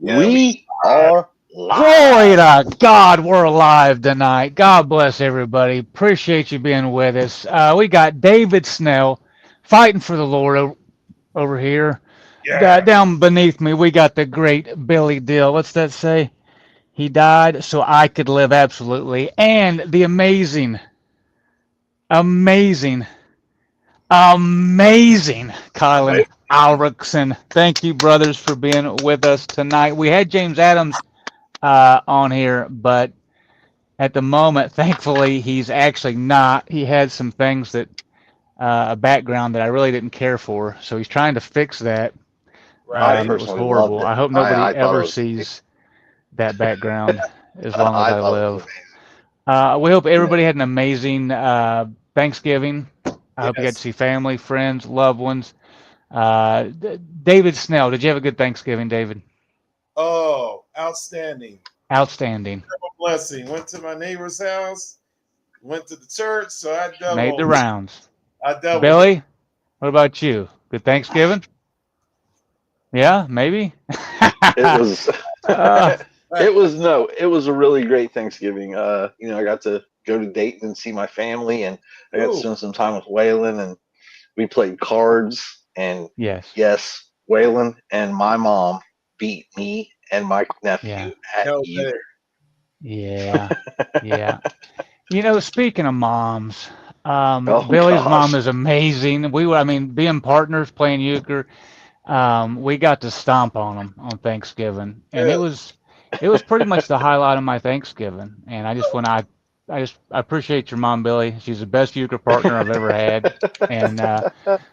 Yeah, We are live. Glory to God, we're alive tonight. God bless everybody. Appreciate you being with us. We got David Snell fighting for the Lord over here. yeah. Down beneath me, we got the great Billy Dill. What's that say? He died so I could live, absolutely. And the amazing, amazing Kylan Amazing. Alrickson. Thank you, brothers, for being with us tonight. We had James Adams on here, but at the moment, thankfully, he's actually not. He had some things that a background that I really didn't care for, so he's trying to fix that. I Right. It was personally loved horrible. it. I hope nobody I thought it ever was amazing. sees that background as long as I I thought it was live. amazing. We hope everybody had an amazing Thanksgiving. I hope you got to Yes. see family, friends, loved ones. David Snell, did you have a good Thanksgiving, David? Oh, outstanding. Outstanding. Blessing. Went to my neighbor's house. Went to the church. So Made the rounds. I doubled it. Billy, what about you? Good Thanksgiving? Yeah, maybe. It was uh, it was a really great Thanksgiving. I got to go to Dayton and see my family, and I got to Ooh. spend some time with Waylon, and we played cards. And yes. yes, Waylon and my mom beat me and my Yeah. nephew at No you. better. Yeah. Yeah. Speaking of moms, Oh Billy's mom gosh, is amazing. I mean, being partners playing euchre, we got to stomp on them on Thanksgiving, and Really? it was pretty much the highlight of my Thanksgiving. And I appreciate your mom, Billy. She's the best euchre partner I've ever had. And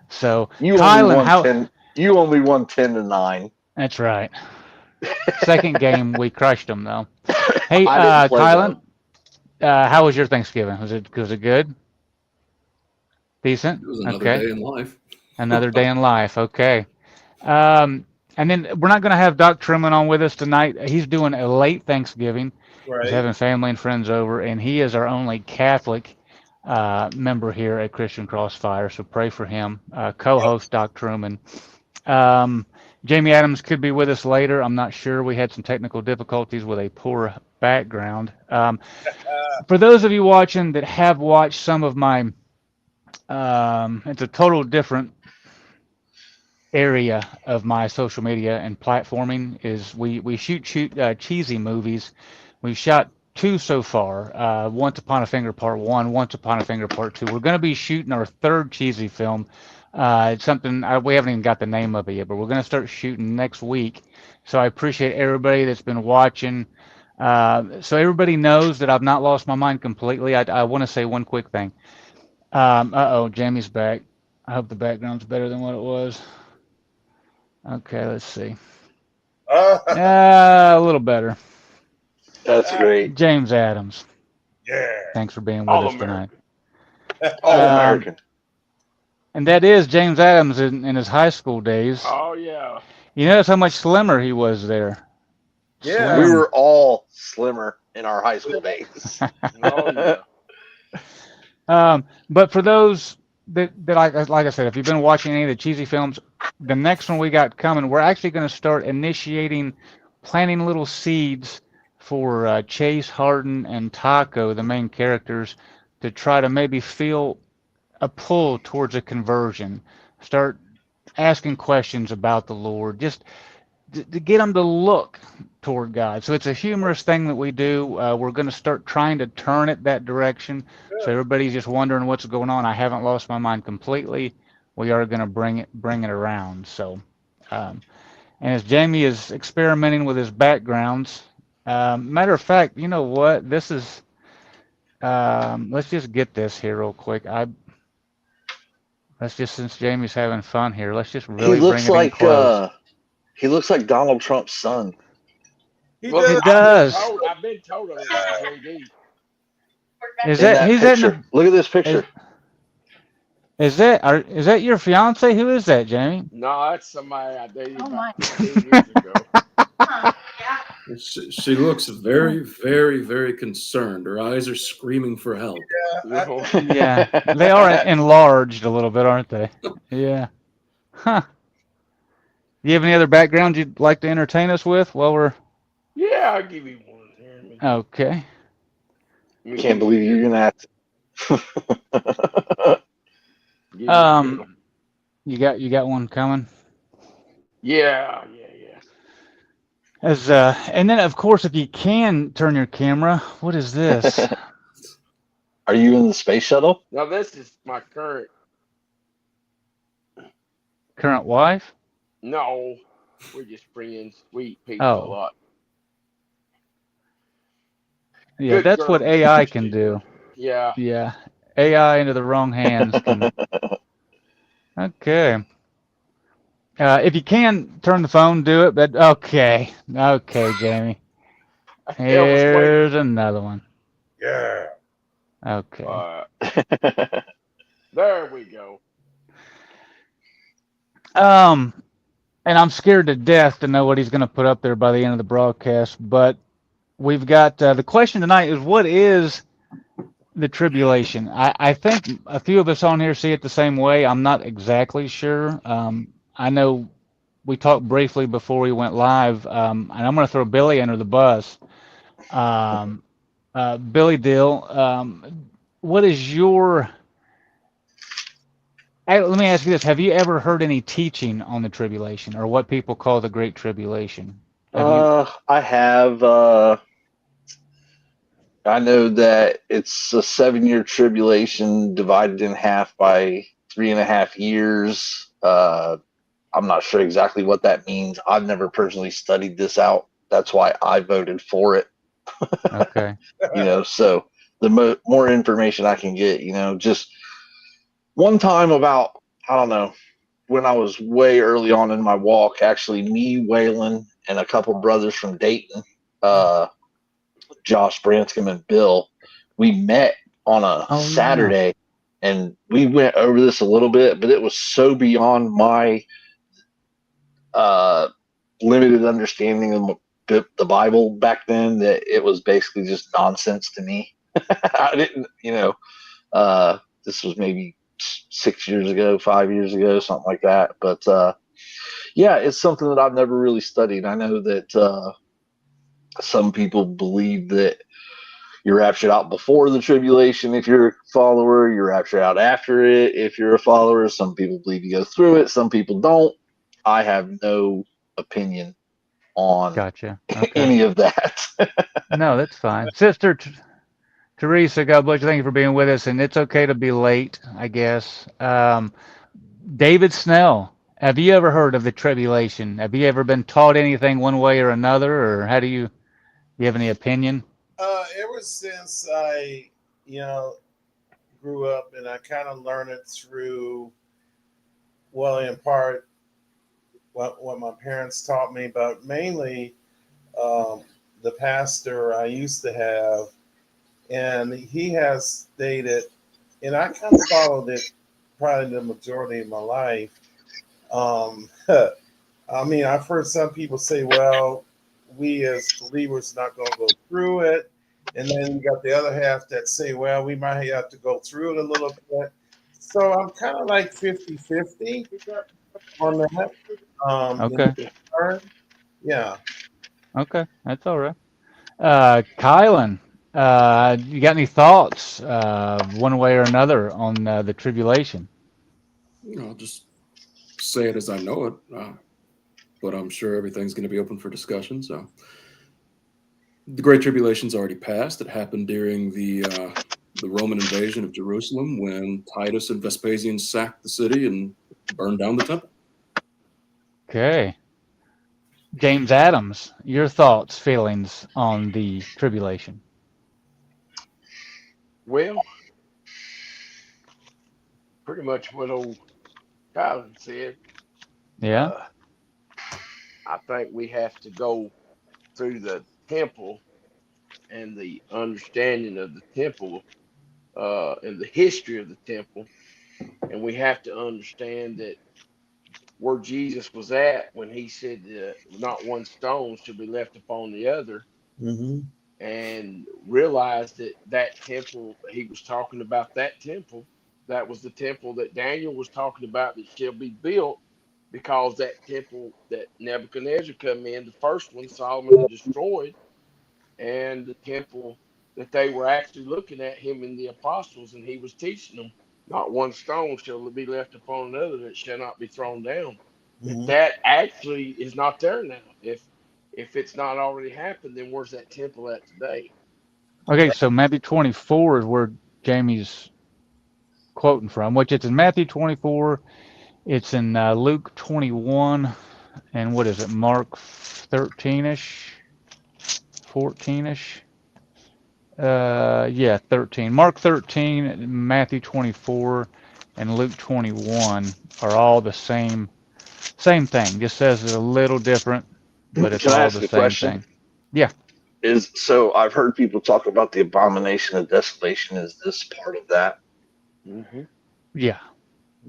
so, you only Kylan, won how? 10. You only won 10-9. That's right. Second game, we crushed them though. Hey, I didn't play Kylan, them. how was your Thanksgiving? Was it good? Decent? It was another Okay. day in life. Another day in life. Okay. And then we're not going to have Doc Truman on with us tonight. He's doing a late Thanksgiving. He's Right. having family and friends over, and he is our only Catholic member here at Christian Crossfire. So pray for him. Co-host Doc Truman. Um, Jamie Adams could be with us later. I'm not sure. We had some technical difficulties with a poor background. For those of you watching that have watched some of my, it's a total different area of my social media and platforming is we shoot cheesy movies. We've shot two so far. Once Upon a Finger Part One, Once Upon a Finger Part Two. We're going to be shooting our third cheesy film. It's something we haven't even got the name of it yet, but we're going to start shooting next week. So I appreciate everybody that's been watching. So everybody knows that I've not lost my mind completely. I want to say one quick thing. Uh-oh, Jamie's back. I hope the background's better than what it was. Okay, let's see. A little better. That's great. James Adams, Yeah. thanks for being with All us tonight. American. All Um, American. and that is James Adams in his high school days. Oh yeah. You notice how much slimmer he was there. Yeah. We Slim. were all slimmer in our high school days. Oh yeah. But for those that like I said, if you've been watching any of the cheesy films, the next one we got coming, we're actually going to start initiating, planting little seeds for Chase, Harden, and Taco, the main characters, to try to maybe feel a pull towards a conversion. Start asking questions about the Lord, just to get them to look toward God. So it's a humorous thing that we do. We're going to start trying to turn it that direction. So everybody's just wondering what's going on. I haven't lost my mind completely. We are going to bring it around. So, and as Jamie is experimenting with his backgrounds, matter of fact, you know what? This is. Let's just get this here real quick. Let's just, since Jamie's having fun here, let's just He really bring looks it in like close. he looks like Donald Trump's son. He Well, does. It does. I've been told it like JD. Is In that that he's picture. in Look at this the, picture. is that your fiance? Who is that, Jamie? No, that's somebody I dated Oh about my. 15 years ago. She looks very, very, very concerned. Her eyes are screaming for help. No. Yeah, they are enlarged a little bit, aren't they? Yeah. Huh. You have any other background you'd like to entertain us with while we're Yeah, I'll give you one. Here, okay? let me Can't give believe you, you're gonna have to. give you a good one. Um, you got one coming. Yeah, yeah, yeah. As and then of course, if you can turn your camera, what is this? Are you in the space shuttle? Now this is my current. Current wife? No, we're just friends. We eat pizza a Oh, lot. yeah, Good that's what girl, AI can Stephen. do. Yeah. Yeah, AI into the wrong hands can. Okay. If you can turn the phone, do it. But okay, okay, Jamie. I was waiting. Here's another one. Yeah. Okay. There we go. Um, and I'm scared to death to know what he's going to put up there by the end of the broadcast. But we've got the question tonight is what is the tribulation? I think a few of us on here see it the same way. I'm not exactly sure. I know we talked briefly before we went live, and I'm going to throw Billy under the bus. Um, Billy Dill, what is your let me ask you this. Have you ever heard any teaching on the tribulation or what people call the Great Tribulation? Have you? I have. I know that it's a 7 year tribulation divided in half by 3.5 years. I'm not sure exactly what that means. I've never personally studied this out. That's why I voted for it. Okay. So the more information I can get, just one time about, I don't know, when I was way early on in my walk, actually, me, Waylon, and a couple brothers from Dayton, uh, Josh Branscombe and Bill, we met on a Oh yeah. Saturday and we went over this a little bit, but it was so beyond my uh, limited understanding of the Bible back then that it was basically just nonsense to me. I didn't, this was maybe 6 years ago, 5 years ago, something like that. But yeah, it's something that I've never really studied. I know that some people believe that you're raptured out before the tribulation if you're a follower, you're raptured out after it if you're a follower. Some people believe you go through it, some people don't. I have no opinion on Gotcha. Okay. any of that. No, that's fine. Sister Teresa, God bless you. Thank you for being with us. And it's okay to be late, I guess. David Snell, have you ever heard of the tribulation? Have you ever been taught anything one way or another, or how do you have any opinion? Ever since I, you know, grew up and I kind of learned it through, well, in part, what my parents taught me, but mainly um, the pastor I used to have, and he has stated, and I kind of followed it probably the majority of my life. I mean, I've heard some people say, well, we as believers not going to go through it. And then you got the other half that say, well, we might have to go through it a little bit. So I'm kind of like 50-50 on that. In Okay. turn. Yeah. Okay. That's all right. Kylan, you got any thoughts, one way or another, on the tribulation? I'll just say it as I know it, but I'm sure everything's going to be open for discussion. So the Great Tribulation's already passed. It happened during the Roman invasion of Jerusalem when Titus and Vespasian sacked the city and burned down the temple. Okay. James Adams, your thoughts, feelings on the tribulation? Well, pretty much what old Colin said. Yeah. Uh, I think we have to go through the temple and the understanding of the temple and the history of the temple. And we have to understand that where Jesus was at when he said not one stone should be left upon the other, Mm-hmm. and realize that that temple, he was talking about that temple. That was the temple that Daniel was talking about that shall be built. because that temple that Nebuchadnezzar come in, the first one Solomon destroyed, and the temple that they were actually looking at him and the apostles, and he was teaching them, not one stone shall be left upon another that shall not be thrown down. That Mhm. that actually is not there now. If it's not already happened, then where's that temple at today? Okay, so Matthew 24 is where Jamie's quoting from, which it's in Matthew 24, it's in Luke 21, and what is it, Mark 13ish, 14ish? Yeah, 13. Mark 13, Matthew 24, and Luke 21 are all the same thing. Just says it's a little different, but it's Can I all ask the a same question? thing. Yeah, Is so I've heard people talk about the abomination of desolation. Is this part of that? Mm-hmm. yeah,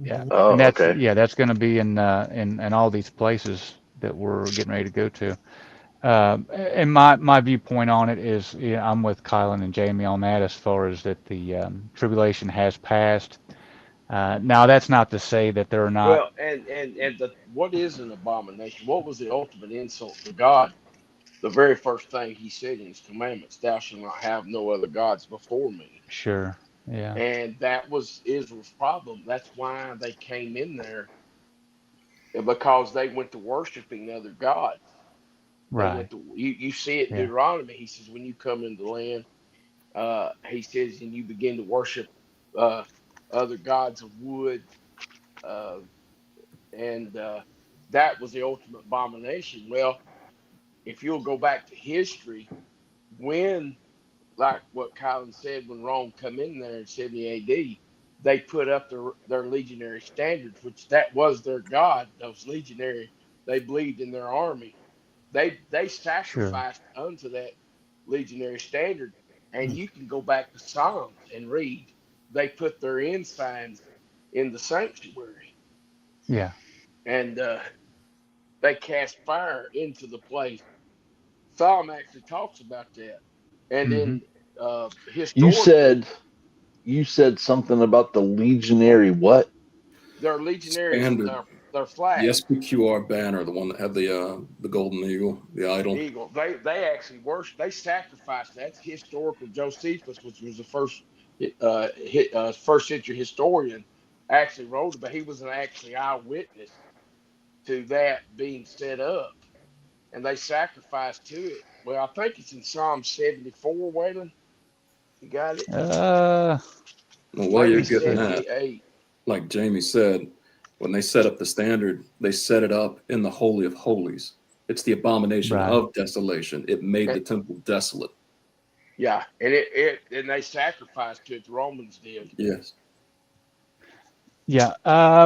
yeah. Mhm. And Oh, okay. that's going to be in all these places that we're getting ready to go to. And my viewpoint on it is, yeah, I'm with Kylan and Jamie on that as far as that the tribulation has passed. Now, that's not to say that there are not. Well, and the what is an abomination? What was the ultimate insult to God? The very first thing He said in His commandments: "Thou shalt not have no other gods before me." Sure, yeah, And that was Israel's problem. That's why they came in there, because they went to worshiping other gods. They right, went to you see it in yeah, Deuteronomy. He says when you come into the land, he says, and you begin to worship uh, other gods of wood, uh, and that was the ultimate abomination. Well, if you'll go back to history, when, like what Colin said, when Rome come in there in 70 A.D., they put up their legionary standards, which that was their god. Those legionary, they believed in their army. They sure, sacrificed unto that legionary standard, and you can go back to Psalms and read. They put their ensigns in the sanctuary, yeah, and they cast fire into the place. Psalm actually talks about that, and hmm, then You historically, said you said something about the legionary what? their legionary, Standard. their The flag, SPQR banner, the one that had the golden eagle, the idol. eagle. They actually worship. They sacrificed. That's historical. Josephus, which was the first century historian, actually wrote about. He was an actually eyewitness to that being set up, and they sacrificed to it. Well, I think it's in Psalm 74. Waylon, you got it? uh, Well, while you're Maybe getting okay, that, 78. like Jamie said, when they set up the standard, they set it up in the Holy of Holies. It's the abomination right, of desolation. It made Eh, the temple desolate. Yeah, and they sacrificed to it. The Romans did. Yes. yeah.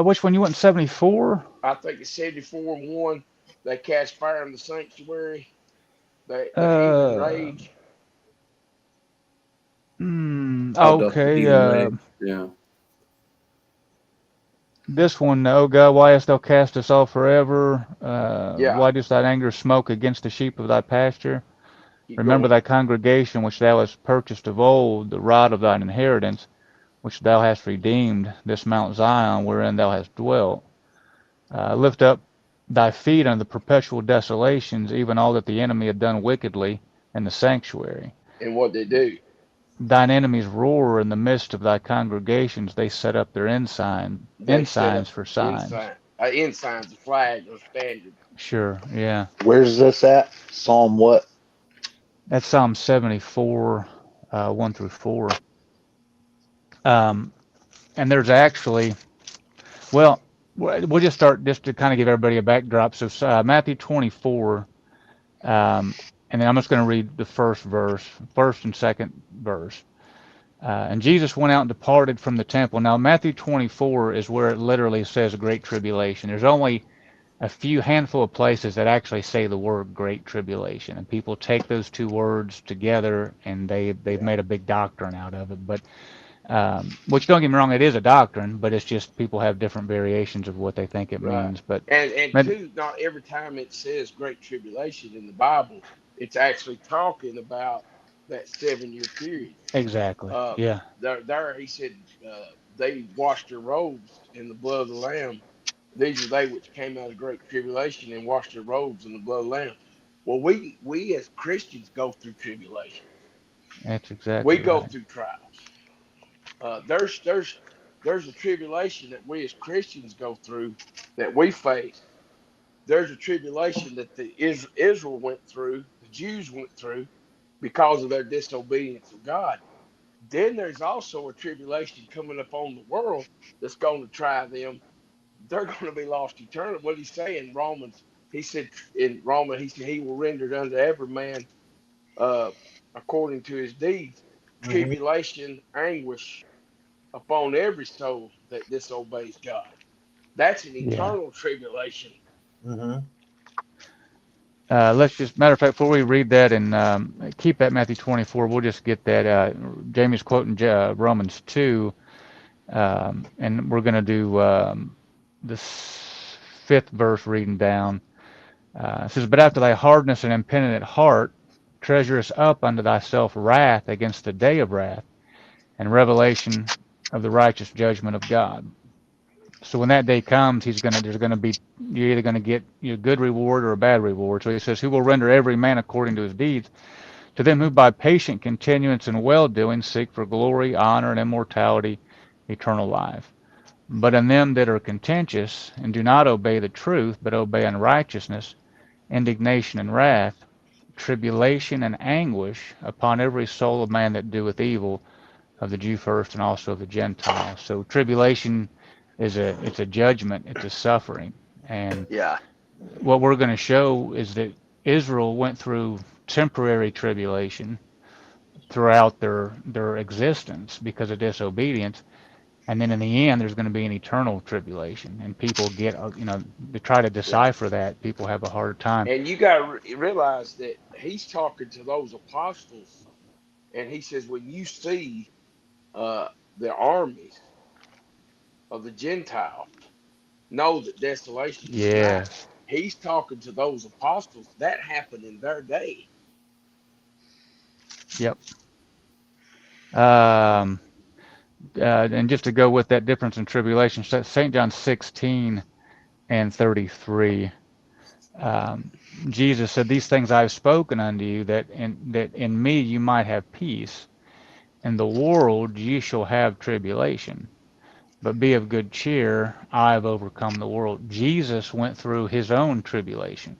Which one you went 74? I think it's 74 and 1. They cast fire in the sanctuary. The heathen Uh, rage. How doth the okay. heathen rage? Yeah. This one, oh God, why hast thou cast us off forever? Yeah, Why does thine anger smoke against the sheep of thy pasture? keep Remember going. thy congregation which thou hast purchased of old, the rod of thine inheritance, which thou hast redeemed, this Mount Zion wherein thou hast dwelt. Lift up thy feet on the perpetual desolations, even all that the enemy had done wickedly in the sanctuary. And what they do, Thine enemies roar in the midst of thy congregations. They set up their they set ensigns up for signs. ensigns, a flag or standard. Sure, yeah. Where's this at? Psalm what? That's Psalm 74, 1 through 4. Um, and there's actually, well, we'll just start just to kind of give everybody a backdrop. So Matthew 24, and then I'm just going to read the first and second verse. And Jesus went out and departed from the temple. Now, Matthew 24 is where it literally says Great Tribulation. There's only a few handful of places that actually say the word Great Tribulation, and people take those two words together and they've Yeah, made a big doctrine out of it. But which, don't get me wrong, it is a doctrine, but it's just people have different variations of what they think it right. means. But And maybe, two, not every time it says great tribulation in the Bible, it's actually talking about that 7 year period. exactly, Uh, yeah, there he said they washed their robes in the blood of the Lamb These are they which came out of great tribulation and washed their robes in the blood of the Lamb. Well, we as Christians go through tribulation. That's We exactly go right. through trials. There's a tribulation that we as Christians go through that we face. There's a tribulation that the Israel went through, the Jews went through because of their disobedience of God. Then there's also a tribulation coming up on the world that's going to try them. They're going to be lost eternally. What did he say in Romans? He said in Romans, he said he will render it unto every man uh, according to his deeds. Mm-hmm. Tribulation, anguish upon every soul that disobeys God. That's an Yeah. eternal tribulation. Mm-hmm. Let's just, matter of fact, before we read that and keep that Matthew 24, we'll just get that. Jamie's quoting Romans 2, and we're going to do the fifth verse reading down. It says, "But after thy hardness and impenitent heart, treasurest up unto thyself wrath against the day of wrath and revelation of the righteous judgment of God." So when that day comes, there's gonna be, you're either gonna get your good reward or a bad reward. So he says, "Who will render every man according to his deeds? To them who by patient continuance in well doing seek for glory, honor, and immortality, eternal life. But in them that are contentious and do not obey the truth, but obey unrighteousness, indignation and wrath, tribulation and anguish upon every soul of man that doeth evil, of the Jew first and also of the Gentile." So tribulation it's a judgment, it's a suffering. And Yeah, what we're going to show is that Israel went through temporary tribulation throughout their existence because of disobedience. And then in the end, there's going to be an eternal tribulation. And people get, to try to yeah. decipher that, people have a hard time. And you got to realize that he's talking to those apostles, and he says, when you see uh, the armies of the Gentiles, know that desolation is nigh. Yes. He's talking to those apostles. That happened in their day. Yep. Um, and just to go with that difference in tribulation, St. John 16 and 33, um, Jesus said, "These things I have spoken unto you, that in me you might have peace. In the world ye shall have tribulation, but be of good cheer, I have overcome the world." Jesus went through his own tribulation.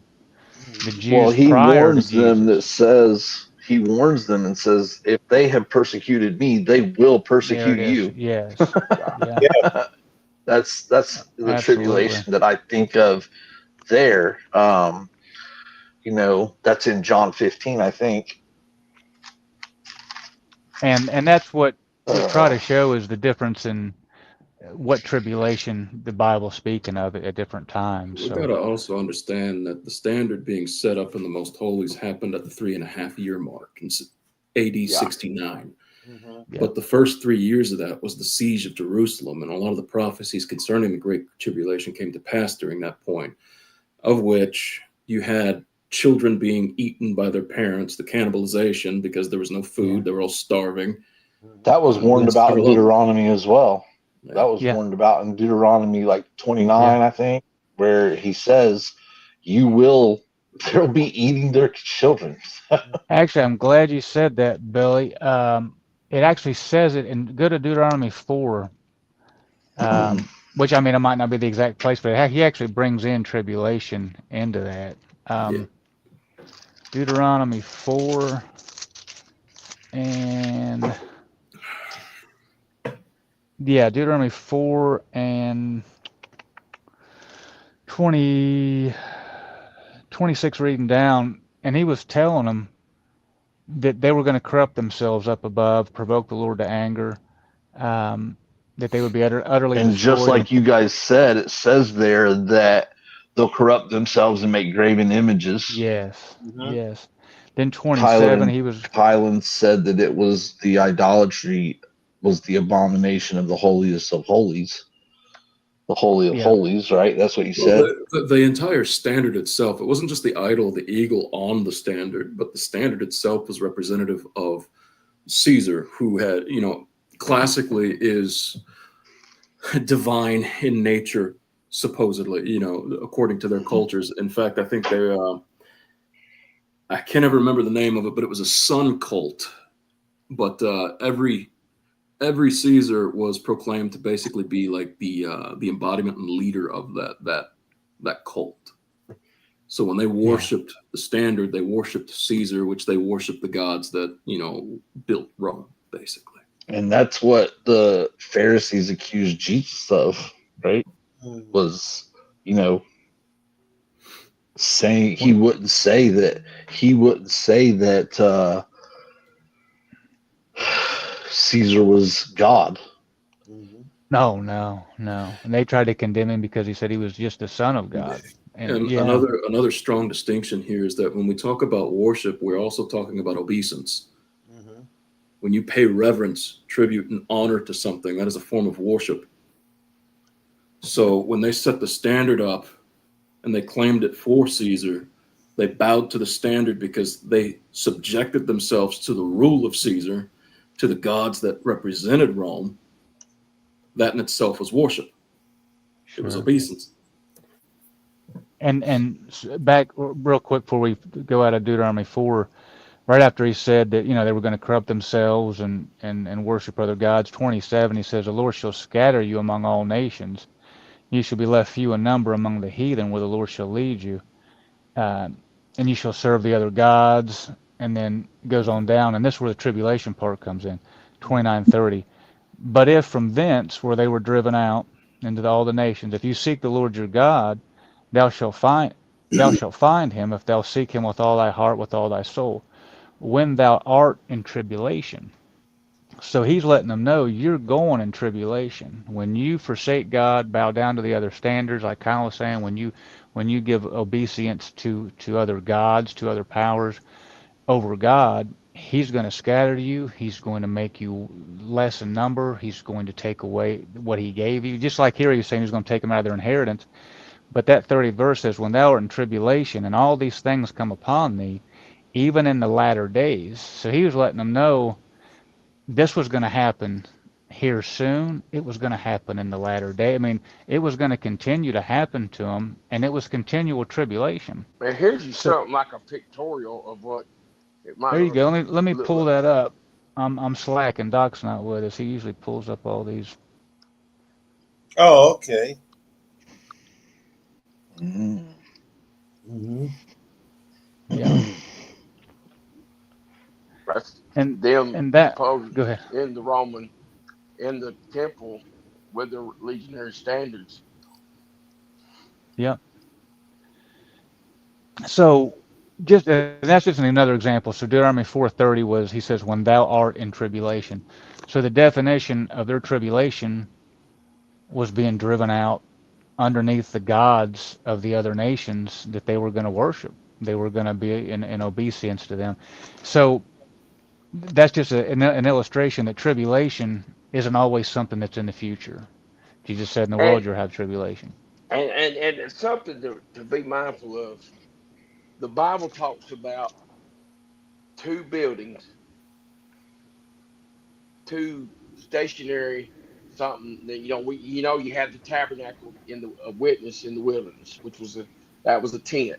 The Well, Jews he prior to warns them that Jesus. says he warns them and says, if they have persecuted me, they will There it persecute is. you. Yes. Yeah. Yeah, That's the absolutely. tribulation that I think of there. That's in John 15, I think. And that's what we try Uh, to show is the difference in what tribulation the Bible's speaking of at different times. We got So to also understand that the standard being set up in the Most Holies happened at the 3.5 year mark in AD Yeah. 69. Mm-hmm. yeah, But the first 3 years of that was the siege of Jerusalem, and a lot of the prophecies concerning the Great Tribulation came to pass during that point, of which you had children being eaten by their parents, the cannibalization because there was no food, yeah, they were all starving. that was And warned then about in several other, Deuteronomy as well. That yeah. was yeah, warned about in Deuteronomy like 29, yeah. I think, where he says, they'll be eating their children. Actually, I'm glad you said that, Billy. It actually says it in go to Deuteronomy 4, which I mean, it might not be the exact place, but he actually brings in tribulation into that. Yeah. Deuteronomy 4 and yeah, Deuteronomy 4 and 20, 26 reading down, and he was telling them that they were going to corrupt themselves up above, provoke the Lord to anger, um, that they would be utterly And just destroyed. And like you guys said, it says there that they'll corrupt themselves and make graven images. yes, Mm-hmm. yes. Then Tyler 27, and he was, Hyland said that it was the idolatry was the abomination of the holiest of holies, the holy of yeah, holies, right? That's what you Well, said. the entire standard itself, it wasn't just the idol, the eagle on the standard, but the standard itself was representative of Caesar, who had, classically is divine in nature. supposedly, according to their cultures. In fact, I think I can't ever remember the name of it, but it was a sun cult. But every Caesar was proclaimed to basically be like the embodiment and leader of that cult. So when they Yeah. worshipped the standard, they worshipped Caesar, which they worshipped the gods that built Rome, basically. And that's what the Pharisees accused Jesus of, right? Mhm. Was, you know, saying Well, he wouldn't say that Caesar was God. Mhm. no, no, no. And they tried to condemn him because he said he was just the son of God. And And yeah, another strong distinction here is that when we talk about worship, we're also talking about obeisance. Mhm. When you pay reverence, tribute, and honor to something, that is a form of worship. So when they set the standard up and they claimed it for Caesar, they bowed to the standard because they subjected themselves to the rule of Caesar, to the gods that represented Rome. That in itself was worship. It was sure. obeisance. And back real quick before we go out of Deuteronomy 4, right after he said that they were going to corrupt themselves and worship other gods, 27, he says, "The Lord shall scatter you among all nations. You shall be left few in number among the heathen, where the Lord shall lead you. Uh, and you shall serve the other gods." And then goes on down, and this is where the tribulation part comes in, Mhm. 29, 30. "But if from thence, where they were driven out into all the nations, if you seek the Lord your God, thou shalt find thou shalt find him, if thou seek him with all thy heart, with all thy soul, when thou art in tribulation." So he's letting them know you're going in tribulation. When you forsake God, bow down to the other standards, like Kyle was saying, when you give obeisance to other gods, to other powers over God, he's going to scatter you. He's going to make you less in number. He's going to take away what he gave you. Just like here, he's saying he's going to take them out of their inheritance. But that 30 verse says, "When thou art in tribulation, and all these things come upon thee, even in the latter days." So he was letting them know this was going to happen here soon. It was going to happen in the latter day. I mean, it was going to continue to happen to them, and it was continual tribulation. And here's you So something like a pictorial of what it might there you go. Let me look pull like. that up. I'm slacking. Doc's not with us. He usually pulls up all these. Oh, okay. Mm. Mhm. Yeah, That's and them and that. supposed Go ahead. in the Roman in the temple with the legionary standards. Yeah. So just and that's just another example. So Deuteronomy 4:30 was he says when thou art in tribulation. So the definition of their tribulation was being driven out underneath the gods of the other nations that they were going to worship. They were going to be in obeisance to them. So that's just an illustration that tribulation isn't always something that's in the future. Jesus said, "In the And world you'll have tribulation." and it's something to be mindful of. The Bible talks about two buildings, two stationary something that you have the tabernacle in the witness in the wilderness, which was that was a tent.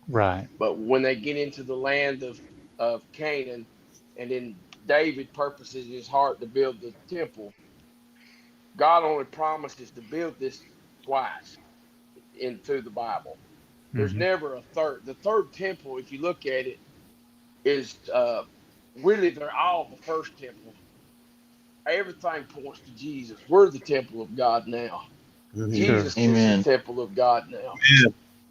Right. But when they get into the land of Canaan, and then David purposes in his heart to build the temple, God only promises to build this twice in through the Bible. There's Hmm. never a third. The third temple, if you look at it, is really they're all the first temple. Everything points to Jesus. We're the temple of God now. Mhm. Sure. Jesus is the Amen. temple of God now.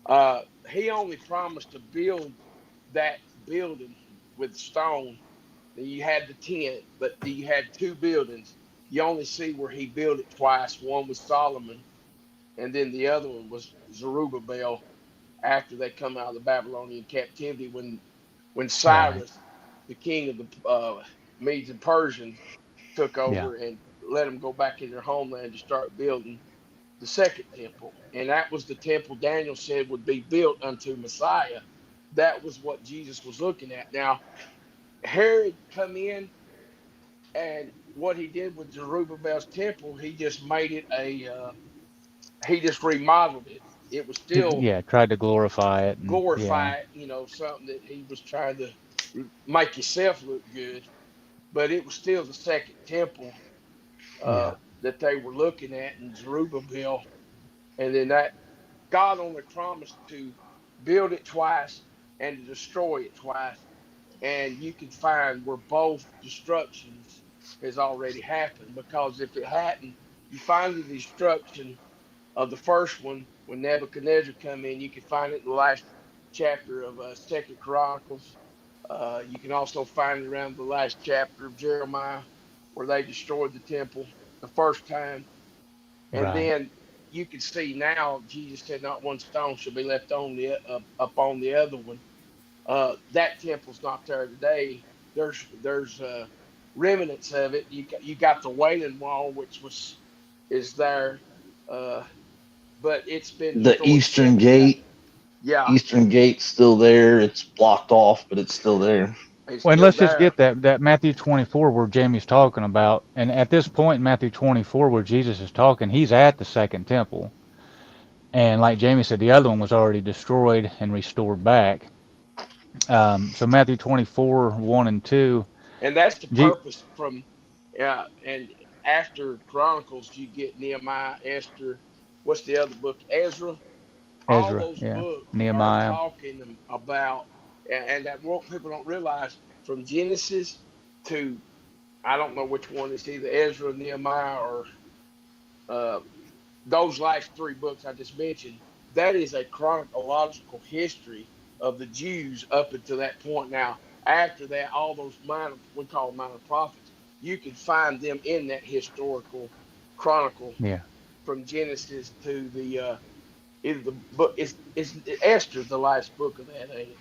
Yeah. He only promised to build that building with stone. Then you had the tent, but you had two buildings. You only see where he built it twice. One was Solomon, and then the other one was Zerubbabel after they come out of the Babylonian captivity when Right. Cyrus, the king of the Medes and Persians, took Yeah. over and let them go back in their homeland to start building the second temple. And that was the temple Daniel said would be built unto Messiah. That was what Jesus was looking at. Now, Herod come in, and what he did with Zerubbabel's temple, he just made it he just remodeled it. It was still Yeah, tried to glorify it, and yeah, glorify it, something that he was trying to make himself look good, but it was still the second temple yeah, that they were looking at in Zerubbabel, and then that God only promised to build it twice and to destroy it twice, and you can find where both destructions has already happened, because if it hadn't, you find the destruction of the first one when Nebuchadnezzar come in. You can find it in the last chapter of Second Chronicles. You can also find it around the last chapter of Jeremiah, where they destroyed the temple the first time. And right, then you can see now Jesus said, "Not one stone shall be left on the up on the other one." That temple's not there today. There's remnants of it. You got the Wailing Wall, which was is there, uh, but it's been The destroyed since that. Yeah, Eastern Gate's still there. It's blocked off, but it's still there. it's well, and still let's just get there. that Matthew 24 where Jamie's talking about, and at this point in Matthew 24 where Jesus is talking, he's at the second temple, and like Jamie said, the other one was already destroyed and restored back. So Matthew 24 1 and 2, And that's the G- purpose from, and after Chronicles, you get Nehemiah, Esther. What's the other book? Ezra. All Ezra, those yeah, books are Nehemiah, talking about, and that what people don't realize, from Genesis to, I don't know which one, it's either Ezra, Nehemiah, or uh, those last three books I just mentioned. That is a chronological history of the Jews up until that point. Now, after that, all those minor, we call them minor prophets, you can find them in that historical chronicle yeah. from Genesis to the either the book is Esther the last book of that, ain't it?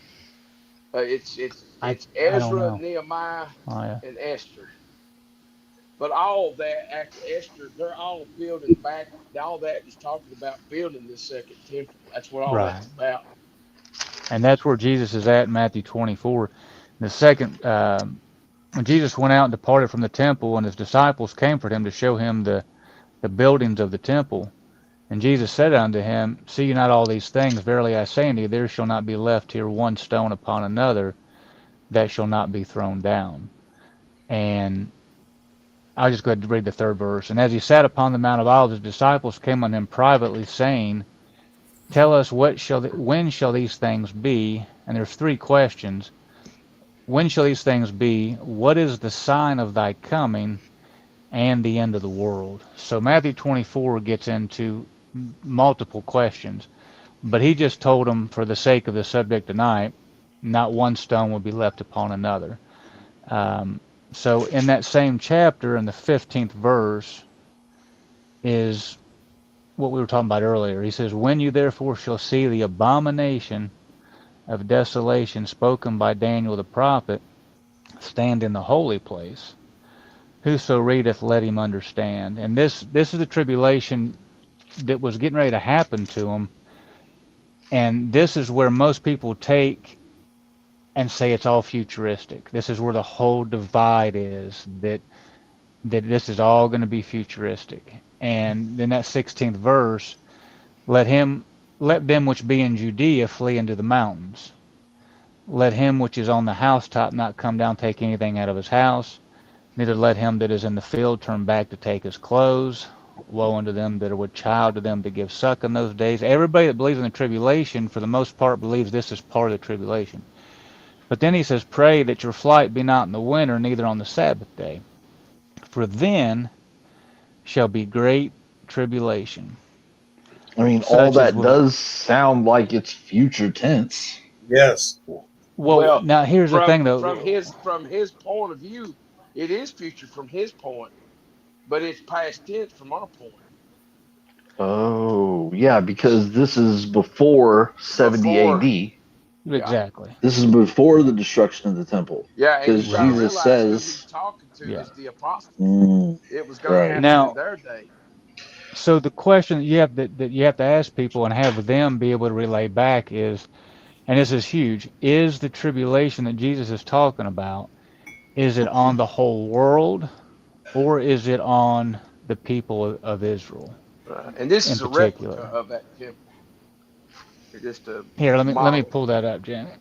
It's it's I it's I don't Ezra, know. Nehemiah, Oh, yeah. and Esther. But all of that after Esther, they're all building back. All that is talking about building the second temple. That's what all Right. that's about. And that's where Jesus is at in Matthew 24. The second, when Jesus went out and departed from the temple, and his disciples came for him to show him the buildings of the temple. And Jesus said unto him, See you not all these things? Verily I say unto you, there shall not be left here one stone upon another that shall not be thrown down. And I'll just go ahead and read the third verse. And as he sat upon the Mount of Olives, his disciples came unto him privately, saying, Tell us when shall these things be? And there's three questions. When shall these things be? What is the sign of thy coming and the end of the world? So Matthew 24 gets into multiple questions, but he just told them, for the sake of the subject tonight, not one stone will be left upon another. Um, so in that same chapter, in the 15th verse, is what we were talking about earlier. He says, When you therefore shall see the abomination of desolation spoken by Daniel the prophet stand in the holy place, whoso readeth, let him understand. And this is the tribulation that was getting ready to happen to him. And this is where most people take and say it's all futuristic. This is where the whole divide is, that this is all going to be futuristic. And then that 16th verse, let them which be in Judea flee into the mountains. Let him which is on the housetop not come down take anything out of his house, neither let him that is in the field turn back to take his clothes. Woe unto them that are with child, to them to give suck in those days. Everybody that believes in the tribulation, for the most part, believes this is part of the tribulation. But then he says, Pray that your flight be not in the winter, neither on the Sabbath day. For then shall be great tribulation, I mean, all such as that was. does sound like it's future tense. Yes. Well, Well, now here's the from thing, from though. his from his point of view, it is future from his point, but it's past tense from our point. Oh, yeah, because this is before 70 Before, AD. yeah, Exactly. This is before the destruction of the temple. yeah, and you Because got to Right. Jesus realize who he's says, talking to Yeah. is the apostles. mm, It was going to right. happen in Now, their day. so the question that you have to ask people and have them be able to relay back is, and this is huge, is the tribulation that Jesus is talking about, is it on the whole world or is it on the people of Israel? And this in is a replica particular. of that temple. It's just a Here, let me model. pull that up, Janet,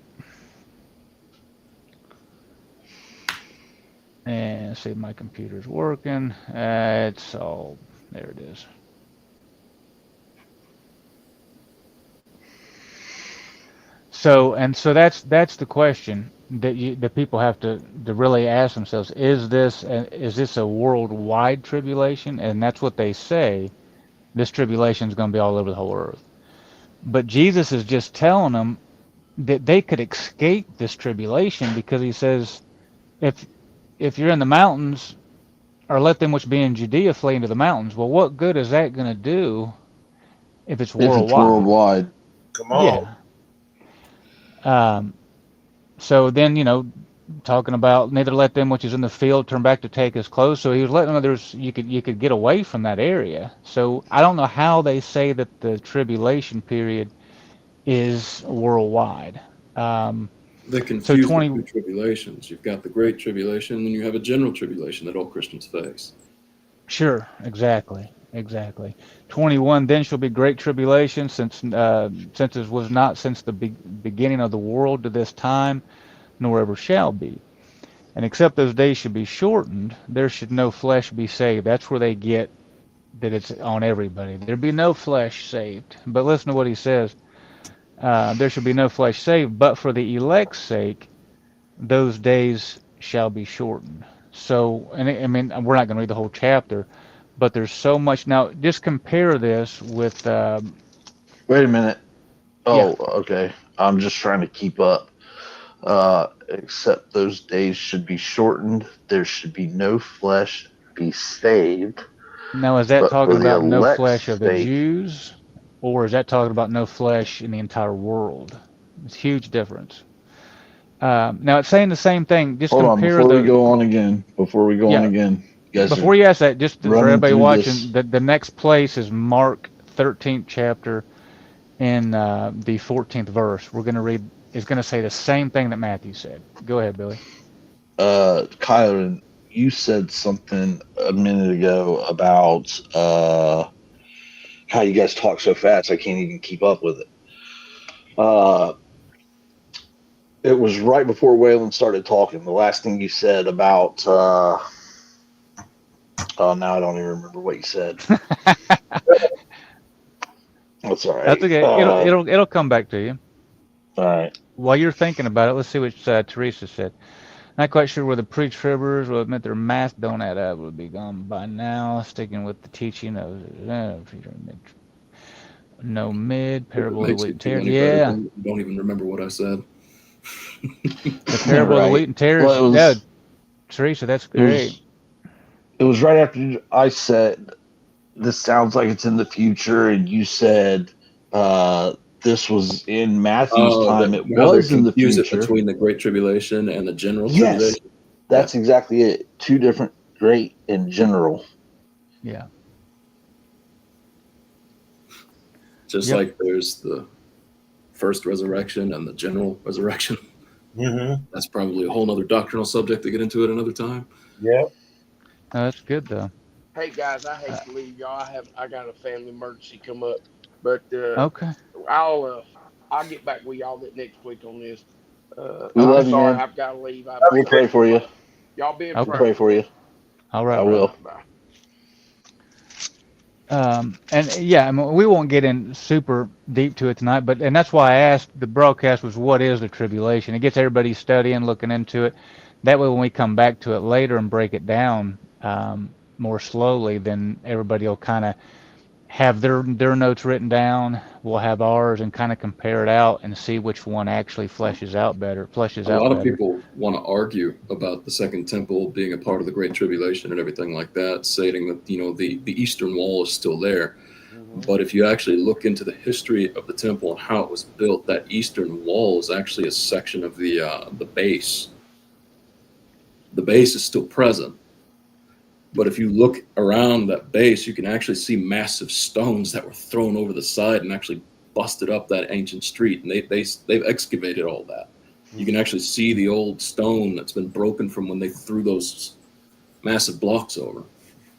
and see if my computer's working. It's all there. It is. So that's the question that people have to really ask themselves: is this a worldwide tribulation? And that's what they say. This tribulation is going to be all over the whole earth. But Jesus is just telling them that they could escape this tribulation because he says, if you're in the mountains, or let them which be in Judea flee into the mountains. Well, what good is that going to do if it's If it's worldwide? worldwide. Come on. Yeah. Um, so then, talking about neither let them which is in the field turn back to take his clothes. So he was letting others you could get away from that area. So I don't know how they say that the tribulation period is worldwide. Um, They so confuse the 20 two tribulations. You've got the Great Tribulation, and then you have a general tribulation that all Christians face. Sure, exactly. 21, then shall be great tribulation, since it was not since the beginning of the world to this time, nor ever shall be. And except those days should be shortened, there should no flesh be saved. That's where they get that it's on everybody. There be no flesh saved. But listen to what he says. There shall be no flesh saved, but for the elect's sake, those days shall be shortened. So, and I mean, we're not going to read the whole chapter, but there's so much. Now, just compare this with, Wait a minute. yeah. Oh, okay. I'm just trying to keep up. Except those days should be shortened. There should be no flesh be saved. Now, is that But for talking the about no elect's flesh of the sake, Jews, or is that talking about no flesh in the entire world? It's a huge difference. Now, it's saying the same thing. Just hold on, compare before we the, go on again, yeah. you guys are Before you ask that, just for running everybody through watching, this. the next place is Mark 13th chapter in the 14th verse. We're going to read, is going to say the same thing that Matthew said. Go ahead, Billy. Kyron, you said something a minute ago about how you guys talk so fast. I can't even keep up with it. It was right before Waylon started talking. The last thing you said about oh, now I don't even remember what you said. That's all That's right. okay. It'll come back to you. All right. While you're thinking about it, let's see what Teresa said. Not quite sure whether pre-tribbers will admit their math don't add up. Would be gone by now. Sticking with the teaching of no mid If it parable of the makes wheat you and feel tare. any better, Yeah, don't even remember what I said. the parable of the Right. wheat and tares. Well, Yeah, Teresa, that's it great. was it was right after I said this sounds like it's in the future, and you said uh, this was in Matthew's Oh, time. that It how they was in the confuse it future. between the Great Tribulation and the general Yes, tribulation. Yeah. that's exactly it. Two different great and general. Yeah. Just Yep. like there's the first resurrection and the general resurrection. Mm-hmm. That's probably a whole other doctrinal subject to get into at another time. Yep. No, that's good though. Hey guys, I Uh, hate to leave y'all. I got a family emergency come up, but okay. I'll get back with y'all next week on this. We I'm love you, sorry, man. I've got to leave. We'll pray for you. Y'all be in We'll Okay. prayer pray for for me. you. All I right, All brother. will. right, bye. And yeah, I mean, we won't get in super deep to it tonight, and that's why I asked the broadcast was what is the tribulation? It gets everybody studying, looking into it. That way, when we come back to it later and break it down more slowly, then everybody will kind of have their notes written down. We'll have ours and kind of compare it out and see which one actually fleshes A out lot of better. people want to argue about the second temple being a part of the Great Tribulation and everything like that, stating that the Eastern Wall is still there. Mm-hmm. But if you actually look into the history of the temple and how it was built, that Eastern Wall is actually a section of the base. The base is still present. But if you look around that base, you can actually see massive stones that were thrown over the side and actually busted up that ancient street. And they've excavated all that. You can actually see the old stone that's been broken from when they threw those massive blocks over.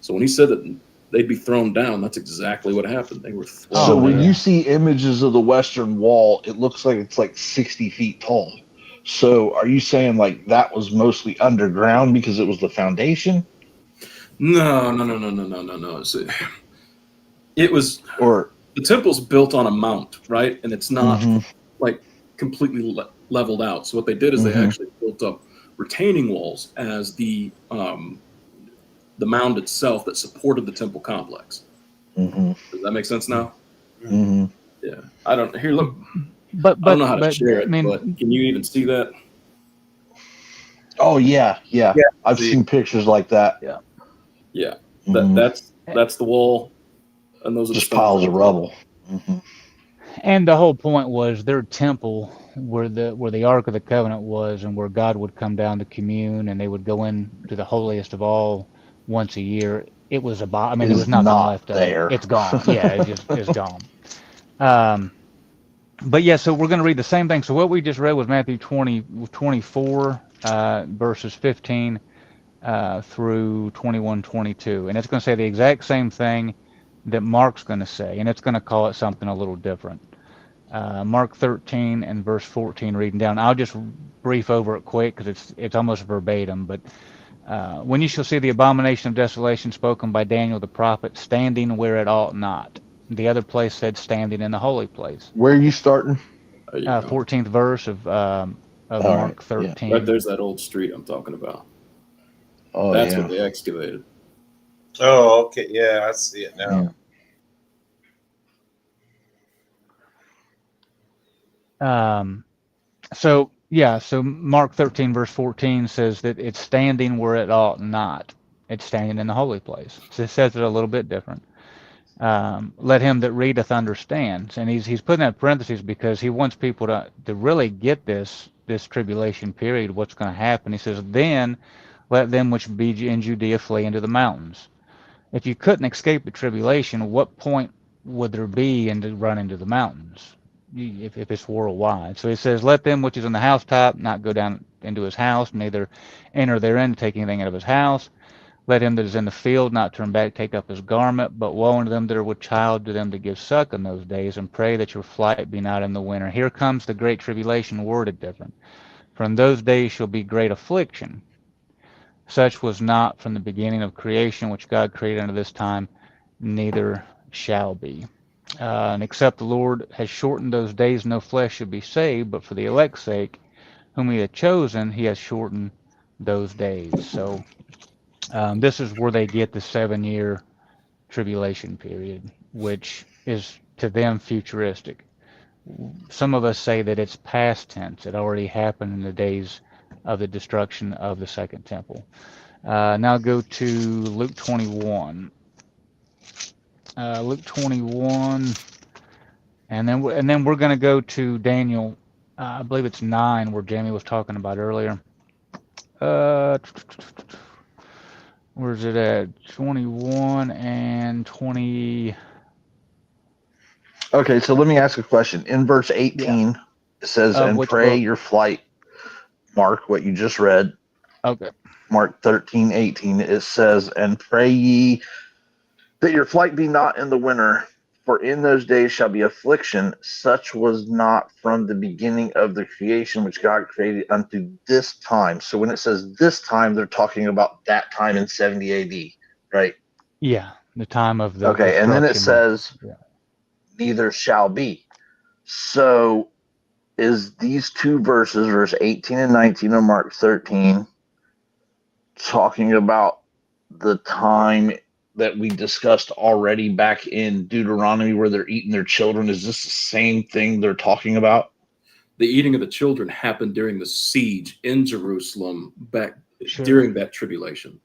So when he said that they'd be thrown down. That's exactly what happened. They were thrown So Oh, when down. you yeah. see images of the Western Wall, it looks like it's like 60 feet tall. So are you saying like that was mostly underground because it was the foundation? No, no, no, no, no, no, no, no. It was Or the temple's built on a mount, right? And it's not mm-hmm, like completely leveled out. So what they did is they mm-hmm, actually built up retaining walls as the mound itself that supported the temple complex. mm-hmm, Does that make sense now? mm-hmm. Yeah. I don't here look. But I don't know how to but share I it, but mean, can you even see that? Oh yeah, yeah. Yeah. I've See, seen pictures like that. yeah. yeah. That Hmm. that's the wall, and those are the Just stones piles right of there. rubble. Hmm. And the whole point was their temple, where the Ark of the Covenant was, and where God would come down to commune, and they would go into the holiest of all once a year. It was I mean, there was Is nothing not left of it. there. It's gone. Yeah, it's gone. Um, but yeah, so we're going to read the same thing. So what we just read was Matthew 24, verses 15 through 21, 22, and it's going to say the exact same thing that Mark's going to say, and it's going to call it something a little different. Mark 13 and verse 14, reading down. I'll just brief over it quick because it's almost verbatim. But when you shall see the abomination of desolation spoken by Daniel the prophet, standing where it ought not. The other place said standing in the holy place. Where are you starting? There you go. 14th verse of All right. Mark Yeah. Right 13. there's that old street I'm talking about. Oh That's what yeah. they excavated. Oh, okay. Yeah, I see it now. Yeah. Um, so yeah, so Mark 13 verse 14 says that it's standing where it ought not. It's standing in the holy place. So it says it a little bit different. Let him that readeth understands, and he's putting that in parentheses because he wants people to really get this tribulation period, what's going to happen. He says, then let them which be in Judea flee into the mountains. If you couldn't escape the tribulation, what point would there be in to run into the mountains if it's worldwide? So he says, let them which is in the housetop not go down into his house, neither enter therein to take anything out of his house. Let him that is in the field not turn back, take up his garment. But woe unto them that are with child, to them to give suck in those days, and pray that your flight be not in the winter. Here comes the great tribulation worded different. For in those days shall be great affliction. Such was not from the beginning of creation, which God created unto this time, neither shall be. And except the Lord has shortened those days, no flesh should be saved, but for the elect's sake, whom he hath chosen, he hath shortened those days. So this is where they get the 7 year tribulation period, which is to them futuristic. Some of us say that it's past tense. It already happened in the days of the destruction of the second temple. Now go to Luke 21. Luke 21, and then we're going to go to Daniel. I believe it's 9, where Jamie was talking about earlier. Uh, where's it at? 21 and 20. Okay, so let me ask a question. In verse Yeah. 18, it says, Of "And which pray book? your flight." Mark, what you just read. Okay. Mark 13:18. It says, "And pray ye that your flight be not in the winter, for in those days shall be affliction, such was not from the beginning of the creation which God created unto this time." So when it says this time, they're talking about that time in 70 AD, right? Yeah, the time of the Okay, and then it destruction of. says, Yeah. neither shall be. So is these two verses, verse 18 and 19 of Mark 13, talking about the time that we discussed already back in Deuteronomy where they're eating their children? Is this the same thing they're talking about? The eating of the children happened during the siege in Jerusalem back Sure. during that tribulation.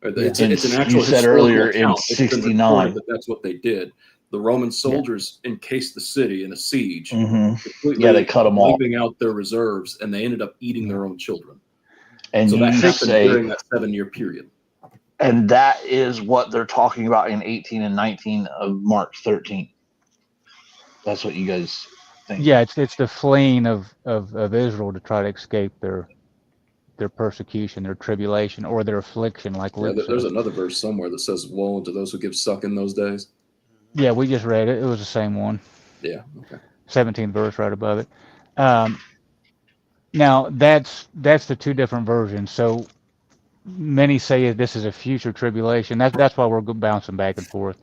Yeah. And It's an you actual said historical earlier in account. It's been recorded 69. that that's what they did. The Roman Yeah. soldiers encased the city in a siege, Mm-hmm. Yeah, they completely cut them off. wiping out their reserves, and they ended up eating Yeah. their own children. And So that you happened say, during that 7 year period. and that is what they're talking about in 18 and 19 of Mark 13. That's what you guys think. Yeah, it's the fleeing of Israel to try to escape their persecution, their tribulation, or their affliction, like Yeah, Luke there's says. another verse somewhere that says, "Woe unto those who give suck in those days." Yeah, we just read it. It was the same one. Yeah. Okay. 17th verse right above it. Um, Now that's the two different versions. So many say this is a future tribulation. That's why we're bouncing back and forth.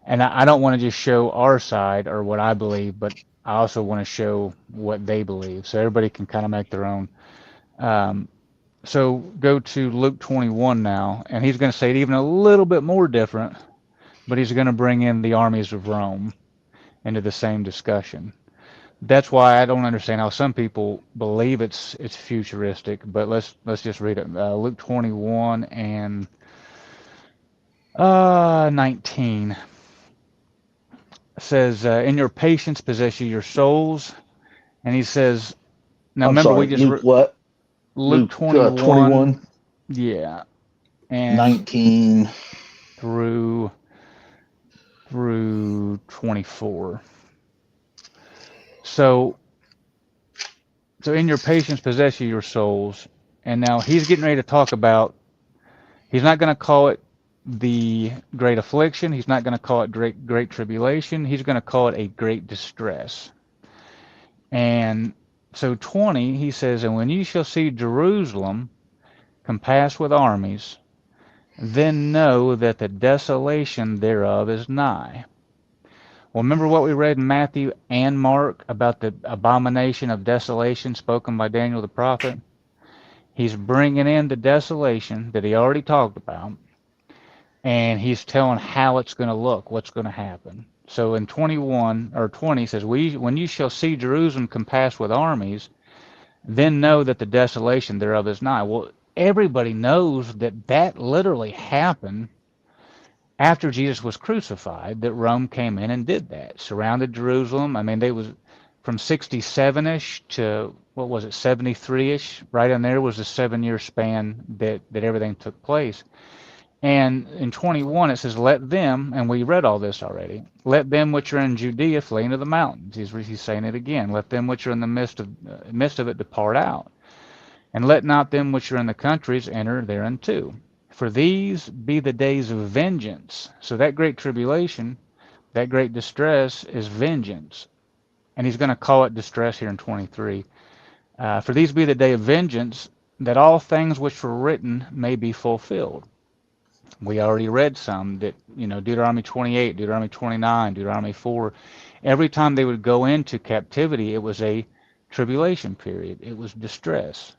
And I don't want to just show our side or what I believe, but I also want to show what they believe, so everybody can kind of make their own. Um, so go to Luke 21 now, and he's going to say it even a little bit more different, but he's going to bring in the armies of Rome into the same discussion. That's why I don't understand how some people believe it's futuristic. But let's just read it. Luke 21 and 19 says, "In your patience possess you your souls." And he says, now I'm remember we sorry, just Luke what? Luke Luke 21, 21, yeah, and 19. through 24. So in your patience possess you your souls. And now he's getting ready to talk about. He's not going to call it the great affliction. He's not going to call it great tribulation. He's going to call it a great distress. And so 20, he says, and when you shall see Jerusalem compassed with armies, then know that the desolation thereof is nigh. Well, remember what we read in Matthew and Mark about the abomination of desolation spoken by Daniel the prophet? He's bringing in the desolation that he already talked about, and he's telling how it's going to look, what's going to happen. So in 21 or 20 says, when you shall see Jerusalem compassed with armies, then know that the desolation thereof is nigh. Well, everybody knows that that literally happened after Jesus was crucified, that Rome came in and did that, surrounded Jerusalem. I mean, they was from 67-ish to, what was it, 73-ish. Right in there was a 7-year span that everything took place. And in 21 it says, let them, and we read all this already, let them which are in Judea flee into the mountains. He's saying it again. Let them which are in the midst of it depart out. And let not them which are in the countries enter thereinto. For these be the days of vengeance. So that great tribulation, that great distress is vengeance. And he's going to call it distress here in 23. For these be the day of vengeance, that all things which were written may be fulfilled. We already read some that, Deuteronomy 28, Deuteronomy 29, Deuteronomy 4. Every time they would go into captivity, it was a tribulation period. It was distress.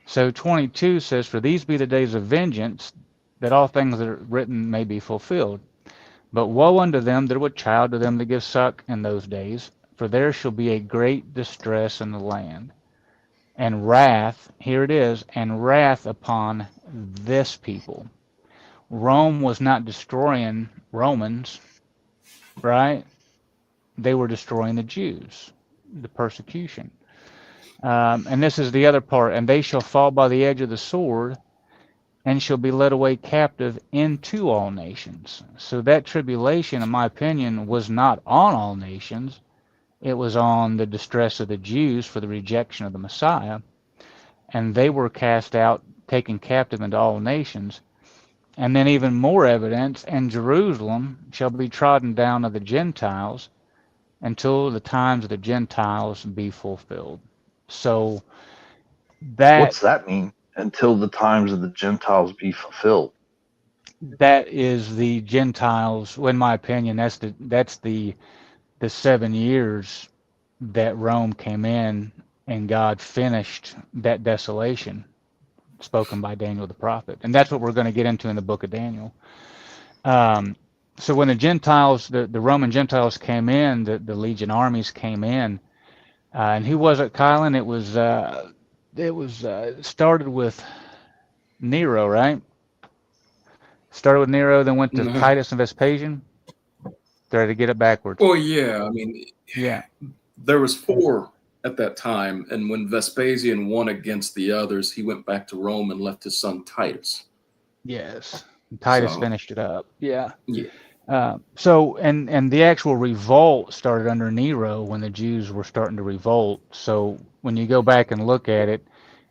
So 22 says, for these be the days of vengeance, that all things that are written may be fulfilled. But woe unto them that are with child, to them that give suck in those days, for there shall be a great distress in the land. And wrath, here it is, and wrath upon this people. Rome was not destroying Romans, right? They were destroying the Jews, the persecution. And this is the other part. And they shall fall by the edge of the sword, and shall be led away captive into all nations. So that tribulation, in my opinion, was not on all nations. It was on the distress of the Jews for the rejection of the Messiah. And they were cast out, taken captive into all nations. And then even more evidence, and Jerusalem shall be trodden down of the Gentiles until the times of the Gentiles be fulfilled. So that What's that mean? Until the times of the Gentiles be fulfilled. that is the Gentiles. In my opinion, that's the 7 years that Rome came in and God finished that desolation spoken by Daniel the prophet. And that's what we're going to get into in the book of Daniel. Um, so when the Gentiles, the Roman Gentiles came in, the legion armies came in, and who was it, Kylan? It was started with Nero, right? Started with Nero, then went to No. Titus and Vespasian. Tried to get it backwards. Well, yeah. I mean, Yeah. there was 4 at that time, and when Vespasian won against the others, he went back to Rome and left his son Titus. Yes. Titus So, finished it up. Yeah. yeah. So and the actual revolt started under Nero when the Jews were starting to revolt. So when you go back and look at it,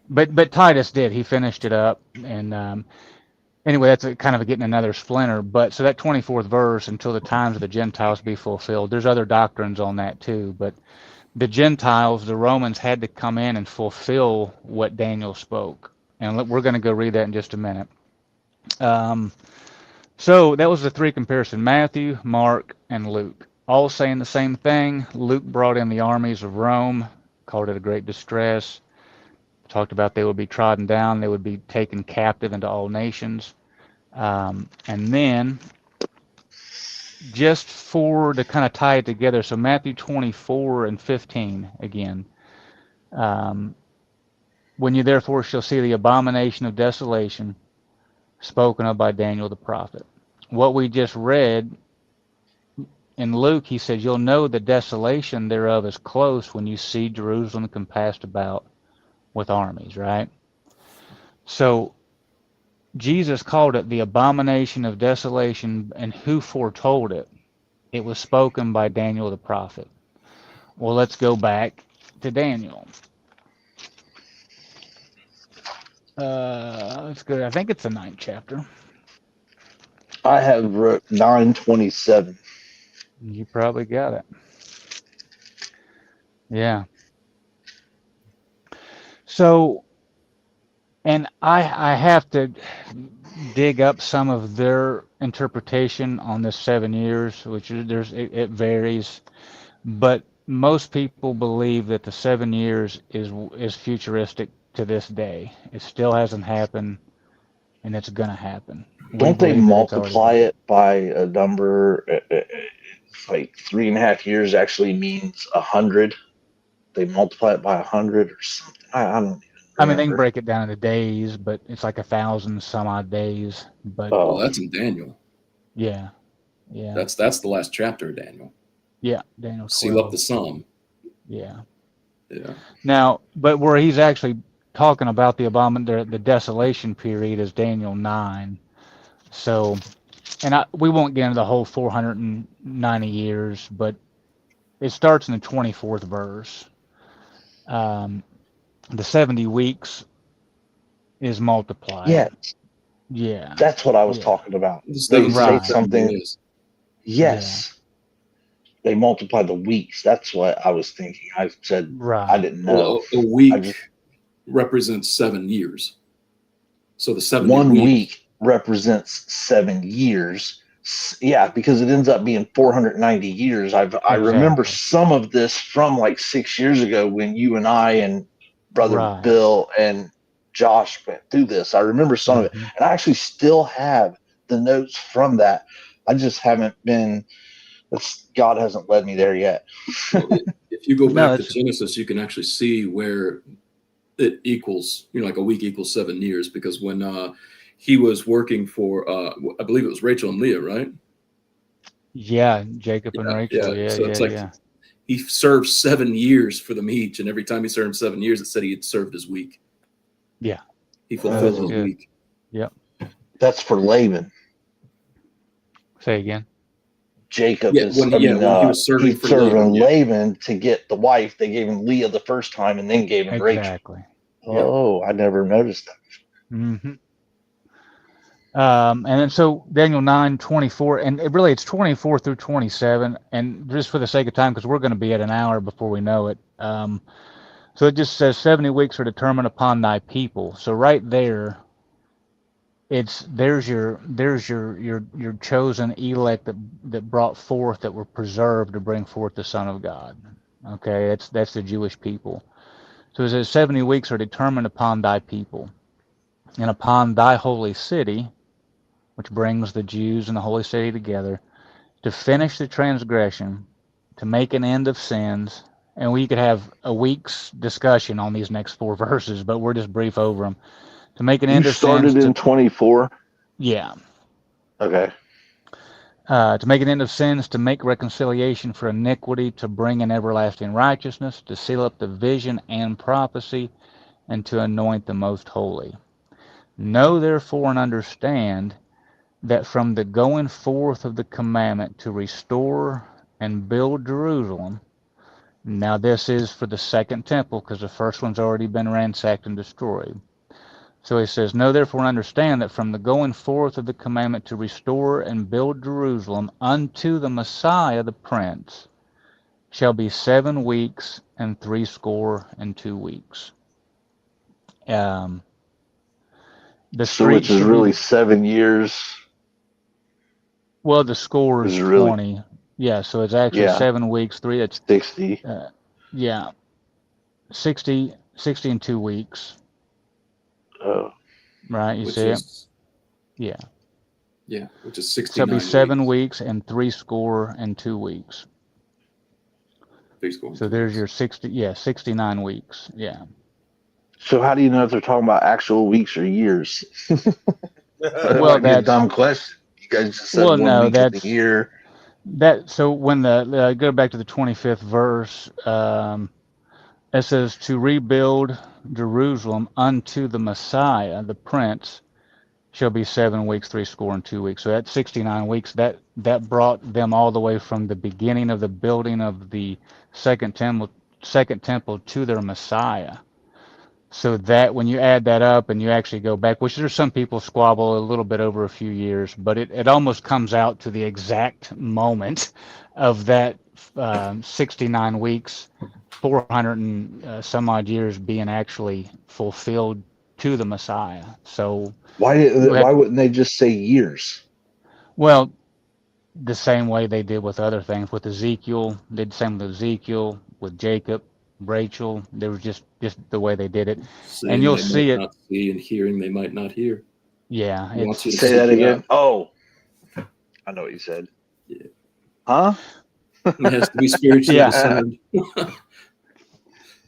But Titus did. He finished it up, and anyway, that's kind of getting another splinter. But so that 24th verse, until the times of the Gentiles be fulfilled. There's other doctrines on that too, but the Gentiles, the Romans, had to come in and fulfill what Daniel spoke, and we're going to go read that in just a minute. Um, so that was the three comparison: Matthew, Mark, and Luke, all saying the same thing. Luke brought in the armies of Rome, called it a great distress. Talked about they would be trodden down, they would be taken captive into all nations. And then, just for to kind of tie it together, so Matthew 24 and 15 again. Um, when you therefore shall see the abomination of desolation spoken of by Daniel the prophet. What we just read in Luke, he says, you'll know the desolation thereof is close when you see Jerusalem compassed about with armies, right? So Jesus called it the abomination of desolation, and who foretold it? It was spoken by Daniel the prophet. Well, let's go back to Daniel. Let's go. I think it's the 9th chapter. I have wrote 927. You probably got it. Yeah. So, and I have to dig up some of their interpretation on this 7 years, which it varies, but most people believe that the 7 years is futuristic to this day. It still hasn't happened, and it's gonna happen. We Don't they believe that it's already multiply happened. it by a number? It's like 3.5 years actually means 100. They multiply it by 100 or something. I don't even I mean, they can remember. break it down into days, but it's like 1,000 some odd days. But Well, Oh, that's in Daniel. yeah, yeah, That's the last chapter of Daniel. yeah. Daniel Seal up 12. the sum. Yeah. Yeah. Now, but where he's actually talking about the desolation period is Daniel 9. So, and we won't get into the whole 490 years, but it starts in the 24th verse. Um, the 70 weeks is multiplied. yeah, Yeah, that's what I was yeah, talking about. The They say right. 770 something. days. Yeah, Yes, they multiply the weeks. That's what I was thinking. I said I right. didn't know. Well, a I week just represents 7 years. So the 70 1 weeks. week represents 7 years. Yeah, because it ends up being 490 years. I remember Exactly. some of this from like 6 years ago when you and I and brother Right. Bill and Josh went through this. I remember some of it, Hmm. and I actually still have the notes from that. I just haven't been. God hasn't led me there yet. Well, if you go No, back to it's Genesis, you can actually see where it equals, like a week equals 7 years, because when he was working for, I believe it was Rachel and Leah, right? yeah, Jacob and Yeah, Rachel. yeah. Yeah, So it's yeah, like yeah. he served 7 years for them each, and every time he served 7 years, it said he had served his week. Yeah. He No, fulfilled that's his good. week. Yep. That's for Laban. Say again. Jacob Yeah, is. when he was serving He's for Laban. serving Yeah, Laban to get the wife. They gave him Leah the first time, and then gave him Rachel. Exactly. Yep. Oh, I never noticed that. Hmm. And then so Daniel 9:24, and it's 24 through 27. And just for the sake of time, because we're going to be at an hour before we know it. So it just says 70 weeks are determined upon thy people. So right there, there's your chosen elect that brought forth, that were preserved to bring forth the Son of God. Okay, that's the Jewish people. So it says 70 weeks are determined upon thy people, and upon thy holy city, which brings the Jews and the holy city together, to finish the transgression, to make an end of sins. And we could have a week's discussion on these next four verses, but we're just brief over them. To make an You end of sins, started in 24. yeah, Okay. to make an end of sins, to make reconciliation for iniquity, to bring in everlasting righteousness, to seal up the vision and prophecy, and to anoint the most holy. Know therefore and understand that from the going forth of the commandment to restore and build Jerusalem, Now this is for the second temple, because the first one's already been ransacked and destroyed. So he says, know therefore and understand that from the going forth of the commandment to restore and build Jerusalem unto the Messiah the Prince shall be 7 weeks and 62 weeks. The So street which is should really be, 7 years. well, the score Is is really 20. Yeah, so it's actually yeah 7 weeks, 3, it's, 60. yeah, 60 and 2 weeks, Oh, right? You which see it? is Yeah. which is Shall be 69 7 weeks. weeks and 62 weeks. Please go on So 2 there's weeks. your 69 weeks. Yeah. so how do you know if they're talking about actual weeks or years? That Well, might be a that's, dumb question. You guys just said well, one no, week in the that's, year. that, so when go back to the 25th verse, it says to rebuild Jerusalem unto the Messiah, the Prince, shall be 7 weeks, 62 weeks. So that's 69 weeks. That brought them all the way from the beginning of the building of the second temple to their Messiah. So that when you add that up and you actually go back, which there's some people squabble a little bit over a few years, but it almost comes out to the exact moment of that 69 weeks, 400 and some odd years being actually fulfilled to the Messiah. So we have, Why wouldn't they just say years? well, the same way they did with other things. With Ezekiel, they did the same with Ezekiel, with Jacob, Rachel. They were just the way they did it. And Seeing you'll they might see it. not see, and hearing they might not hear. Yeah, He wants you to it's Say seek that it again. out. Oh, I know what you said. Yeah. Huh? It has to be spiritually yeah. discerned.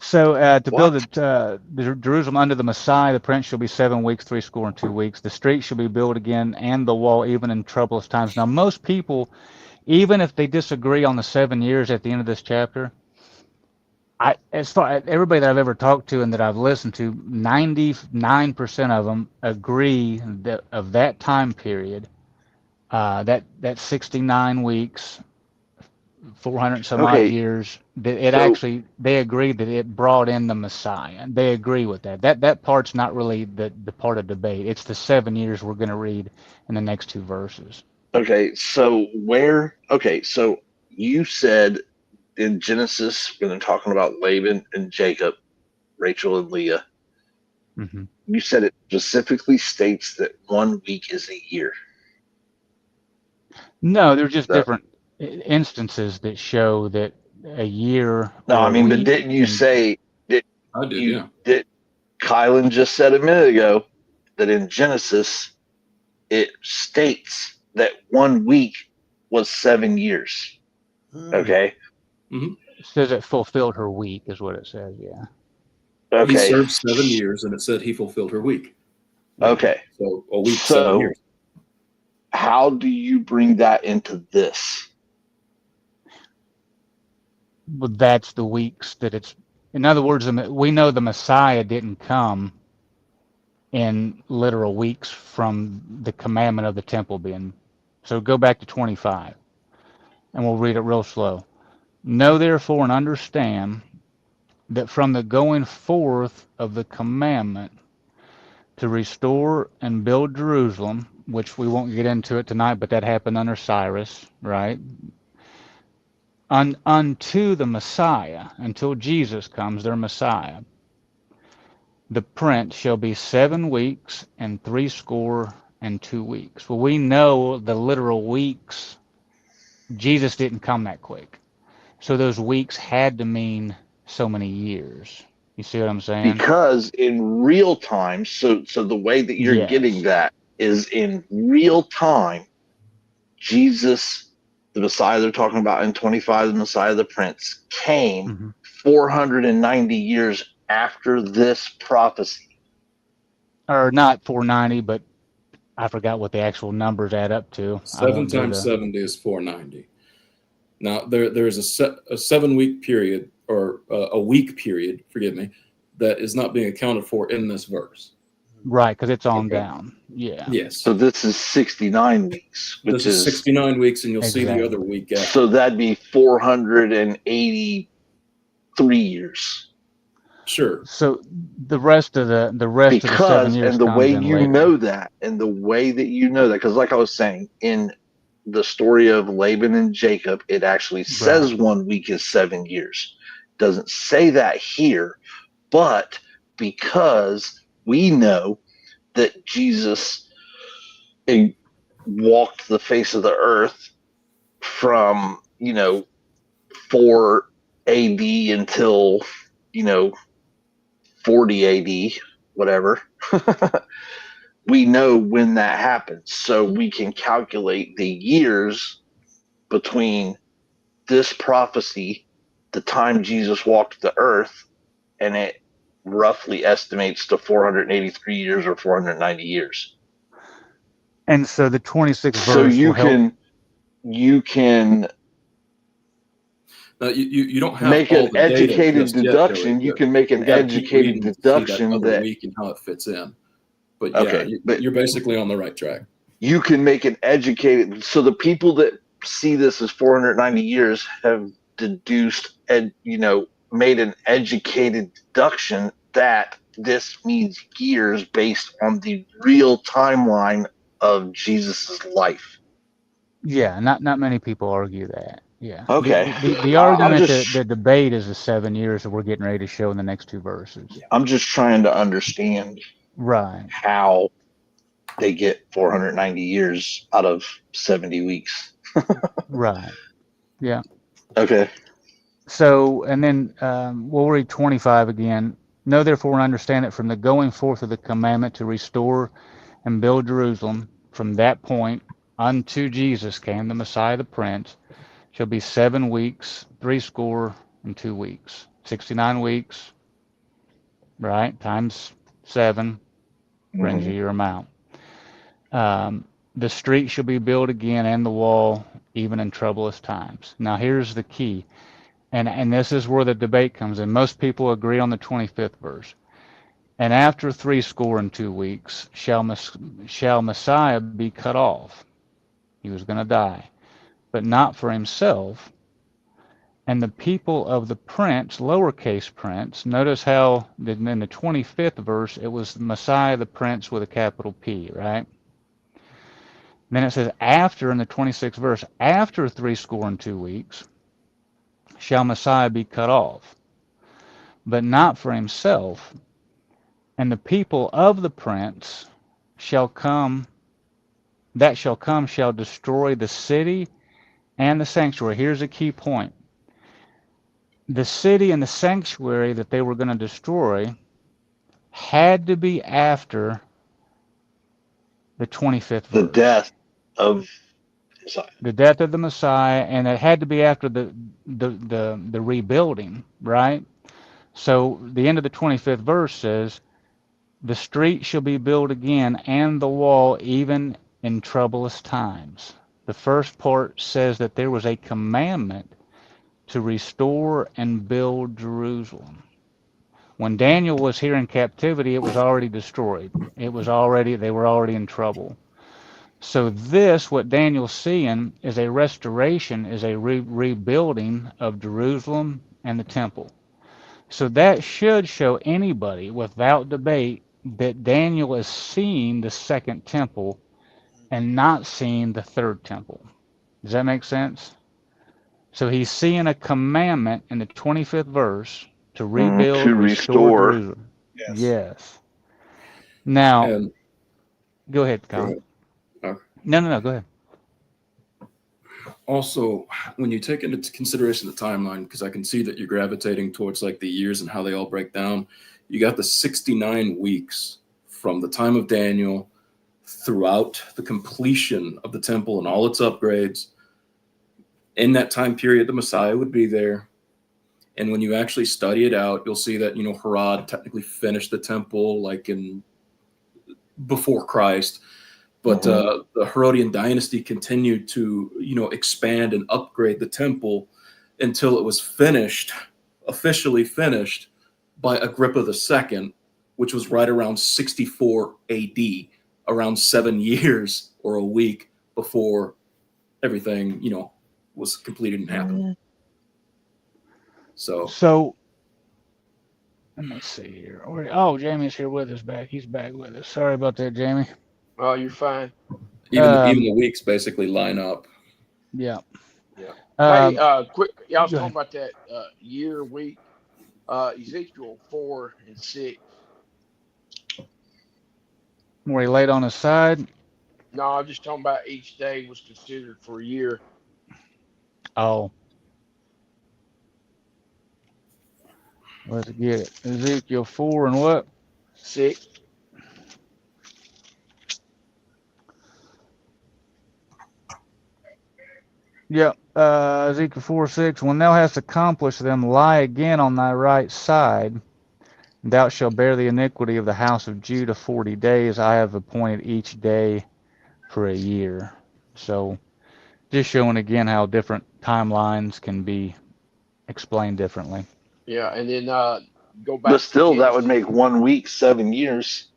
So to build What? the Jerusalem under the Messiah, the Prince shall be 7 weeks, 62 weeks. The street shall be built again, and the wall, even in troublous times. Now, most people, even if they disagree on the 7 years at the end of this chapter, as far everybody that I've ever talked to and that I've listened to, 99% of them agree that of that time period, that 69 weeks, 400 some odd Okay, years, that it so actually, they agree that it brought in the Messiah. They agree with that. That part's not really the part of debate. It's the 7 years we're going to read in the next 2 verses. so you said in Genesis when they're talking about Laban and Jacob, Rachel and Leah, Hmm. you said it specifically states that 1 week is a year. No, they're just That, different instances that show that a year no, or I a mean, but week didn't you can. say that I did, you yeah. did? Kylan just said a minute ago that in Genesis it states that 1 week was 7 years. Okay. Mm-hmm. It says it fulfilled her week, is what it says. Yeah. He Okay. served 7 years, and it said he fulfilled her week. Okay. So a week, 7 So years. how do you bring that into this? But that's the weeks that it's. In other words, we know the Messiah didn't come in literal weeks from the commandment of the temple being. So go back to 25, and we'll read it real slow. Know therefore and understand that from the going forth of the commandment to restore and build Jerusalem, which we won't get into it tonight, but that happened under Cyrus, right? Unto the Messiah, until Jesus comes, their Messiah, the Prince shall be 7 weeks and 62 weeks. Well, we know the literal weeks. Jesus didn't come that quick. So those weeks had to mean so many years. You see what I'm saying? Because in real time, so the way that you're getting Yes. that is in real time, Jesus, the Messiah they're talking about in 25, the Messiah, the Prince, came Hmm. 490 years after this prophecy. Or not 490, but I forgot what the actual numbers add up to. I 7 won't do times the. 70 is 490. Now, there's a 7 week period, or a week period, forgive me, that is not being accounted for in this verse. Right, because it's on Okay. down. Yeah. Yes. So this is 69 weeks, This which is is 69 weeks, and you'll see the other Exactly. week after. so that'd be 480 3 years. Sure. So the rest of the 7 Because, years and the way comes in you later. know that, and the way that you know that, because like I was saying, in the story of Laban and Jacob, it actually says 1 week is 7 years. Doesn't say that here, but because we know that Jesus walked the face of the earth from 4 AD until 40 AD, whatever. We know when that happens, so we can calculate the years between this prophecy, the time Jesus walked the earth, and it roughly estimates to 483 years or 490 years. And so the 26th So verse will help. you can You don't have make all an the data educated just yet, Joey. deduction. You can make We an got to keep educated reading to see that deduction other that week and how it fits in. But yeah, okay, but you're basically on the right track. you can make an educated. So the people that see this as 490 years have deduced and made an educated deduction that this means years based on the real timeline of Jesus's life. Yeah, not many people argue that. Yeah. Okay. The I'm argument, just the debate is the 7 years that we're getting ready to show in the next 2 verses. I'm just trying to understand Right. how they get 490 years out of 70 weeks. Right. Yeah. Okay. So, and then we'll read 25 again. Know therefore and understand that from the going forth of the commandment to restore and build Jerusalem, from that point unto Jesus came the Messiah the Prince, shall be 7 weeks, 62 weeks, 69 weeks, right? Times 7 brings Mm-hmm. you your amount. The street shall be built again and the wall, even in troublous times. Now, here's the key. And this is where the debate comes in. Most people agree on the 25th verse. And after 62 weeks shall Messiah be cut off. He was going to die, but not for himself. And the people of the prince, lowercase prince, notice how in the 25th verse it was Messiah the Prince with a capital P, right? Then it says after in the 26th verse, after 62 weeks shall Messiah be cut off, but not for himself. And the people of the prince shall come, that shall come shall destroy the city and the sanctuary. Here's a key point. The city and the sanctuary that they were going to destroy had to be after the 25th The verse. death of Messiah. The death of the Messiah, and it had to be after the rebuilding, right? So the end of the 25th verse says, the street shall be built again, and the wall even in troublous times. The first part says that there was a commandment to restore and build Jerusalem. When Daniel was here in captivity, it was already destroyed. They were already in trouble. So this, what Daniel's seeing, is a restoration, is a rebuilding of Jerusalem and the temple. So that should show anybody without debate that Daniel is seeing the second temple and not seeing the third temple. Does that make sense? So he's seeing a commandment in the 25th verse to rebuild, To restore restore. Jerusalem. Yes. Yes. Now, And go ahead, go Colin. ahead. No, go ahead. Also, when you take into consideration the timeline, because I can see that you're gravitating towards like the years and how they all break down, you got the 69 weeks from the time of Daniel throughout the completion of the temple and all its upgrades. In that time period, the Messiah would be there. And when you actually study it out, you'll see that, Herod technically finished the temple like before Christ. But the Herodian dynasty continued to, expand and upgrade the temple until it was finished, officially finished, by Agrippa II, which was right around 64 AD, around 7 years or a week before everything, was completed and happened. So So Let me see here. Oh, Jamie's here with us back. He's back with us. Sorry about that, Jamie. Oh, you're fine. Even the weeks basically line up. Yeah. Yeah. Hey, Um, quick. Y'all was go talking ahead. about that year week. Ezekiel 4 and 6. Were he laid on his side? No, I'm just talking about each day was considered for a year. Oh, let's get it. Ezekiel 4 and what? 6. Yep. Ezekiel 4:6. When thou hast accomplished them, lie again on thy right side. Thou shalt bear the iniquity of the house of Judah 40 days. I have appointed each day for a year. So just showing again how different timelines can be explained differently. Yeah, and then go But back to still, that would Genesis. make 1 week 7 years.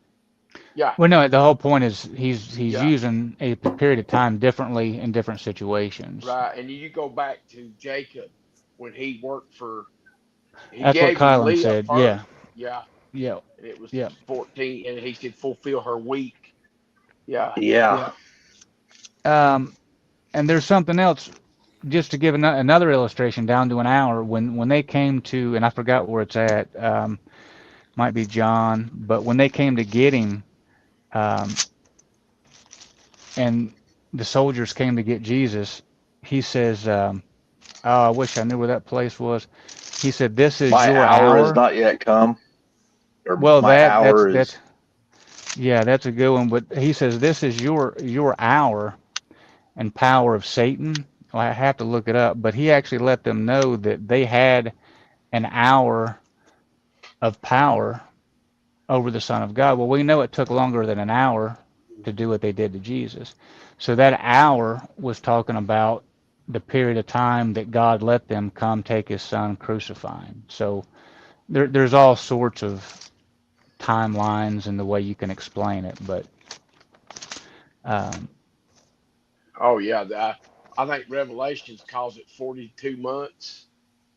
Yeah, Well, no, the whole point is he's yeah, using a period of time differently in different situations. right. And then you go back to Jacob when he worked for. He That's what gave him Kylan Leah said. first. Yeah, Yeah, yeah, and it was yeah, 14, and he said fulfill her week. Yeah, Yeah. yeah. And there's something else, just to give another illustration down to an hour. When they came to, and I forgot where it's at, might be John, but when they came to get him, um, and the soldiers came to get Jesus, he says, "Oh, I wish I knew where that place was." He said, "This is My your hour has hour." not yet come, or Well, my hour is. yeah, that's a good one. But he says, "This is your hour and power of Satan." Well, I have to look it up, but he actually let them know that they had an hour of power over the Son of God. Well, we know it took longer than an hour to do what they did to Jesus. So that hour was talking about the period of time that God let them come take his son, crucify him. So there's all sorts of timelines and the way you can explain it. But um, oh yeah. I think Revelations calls it 42 months.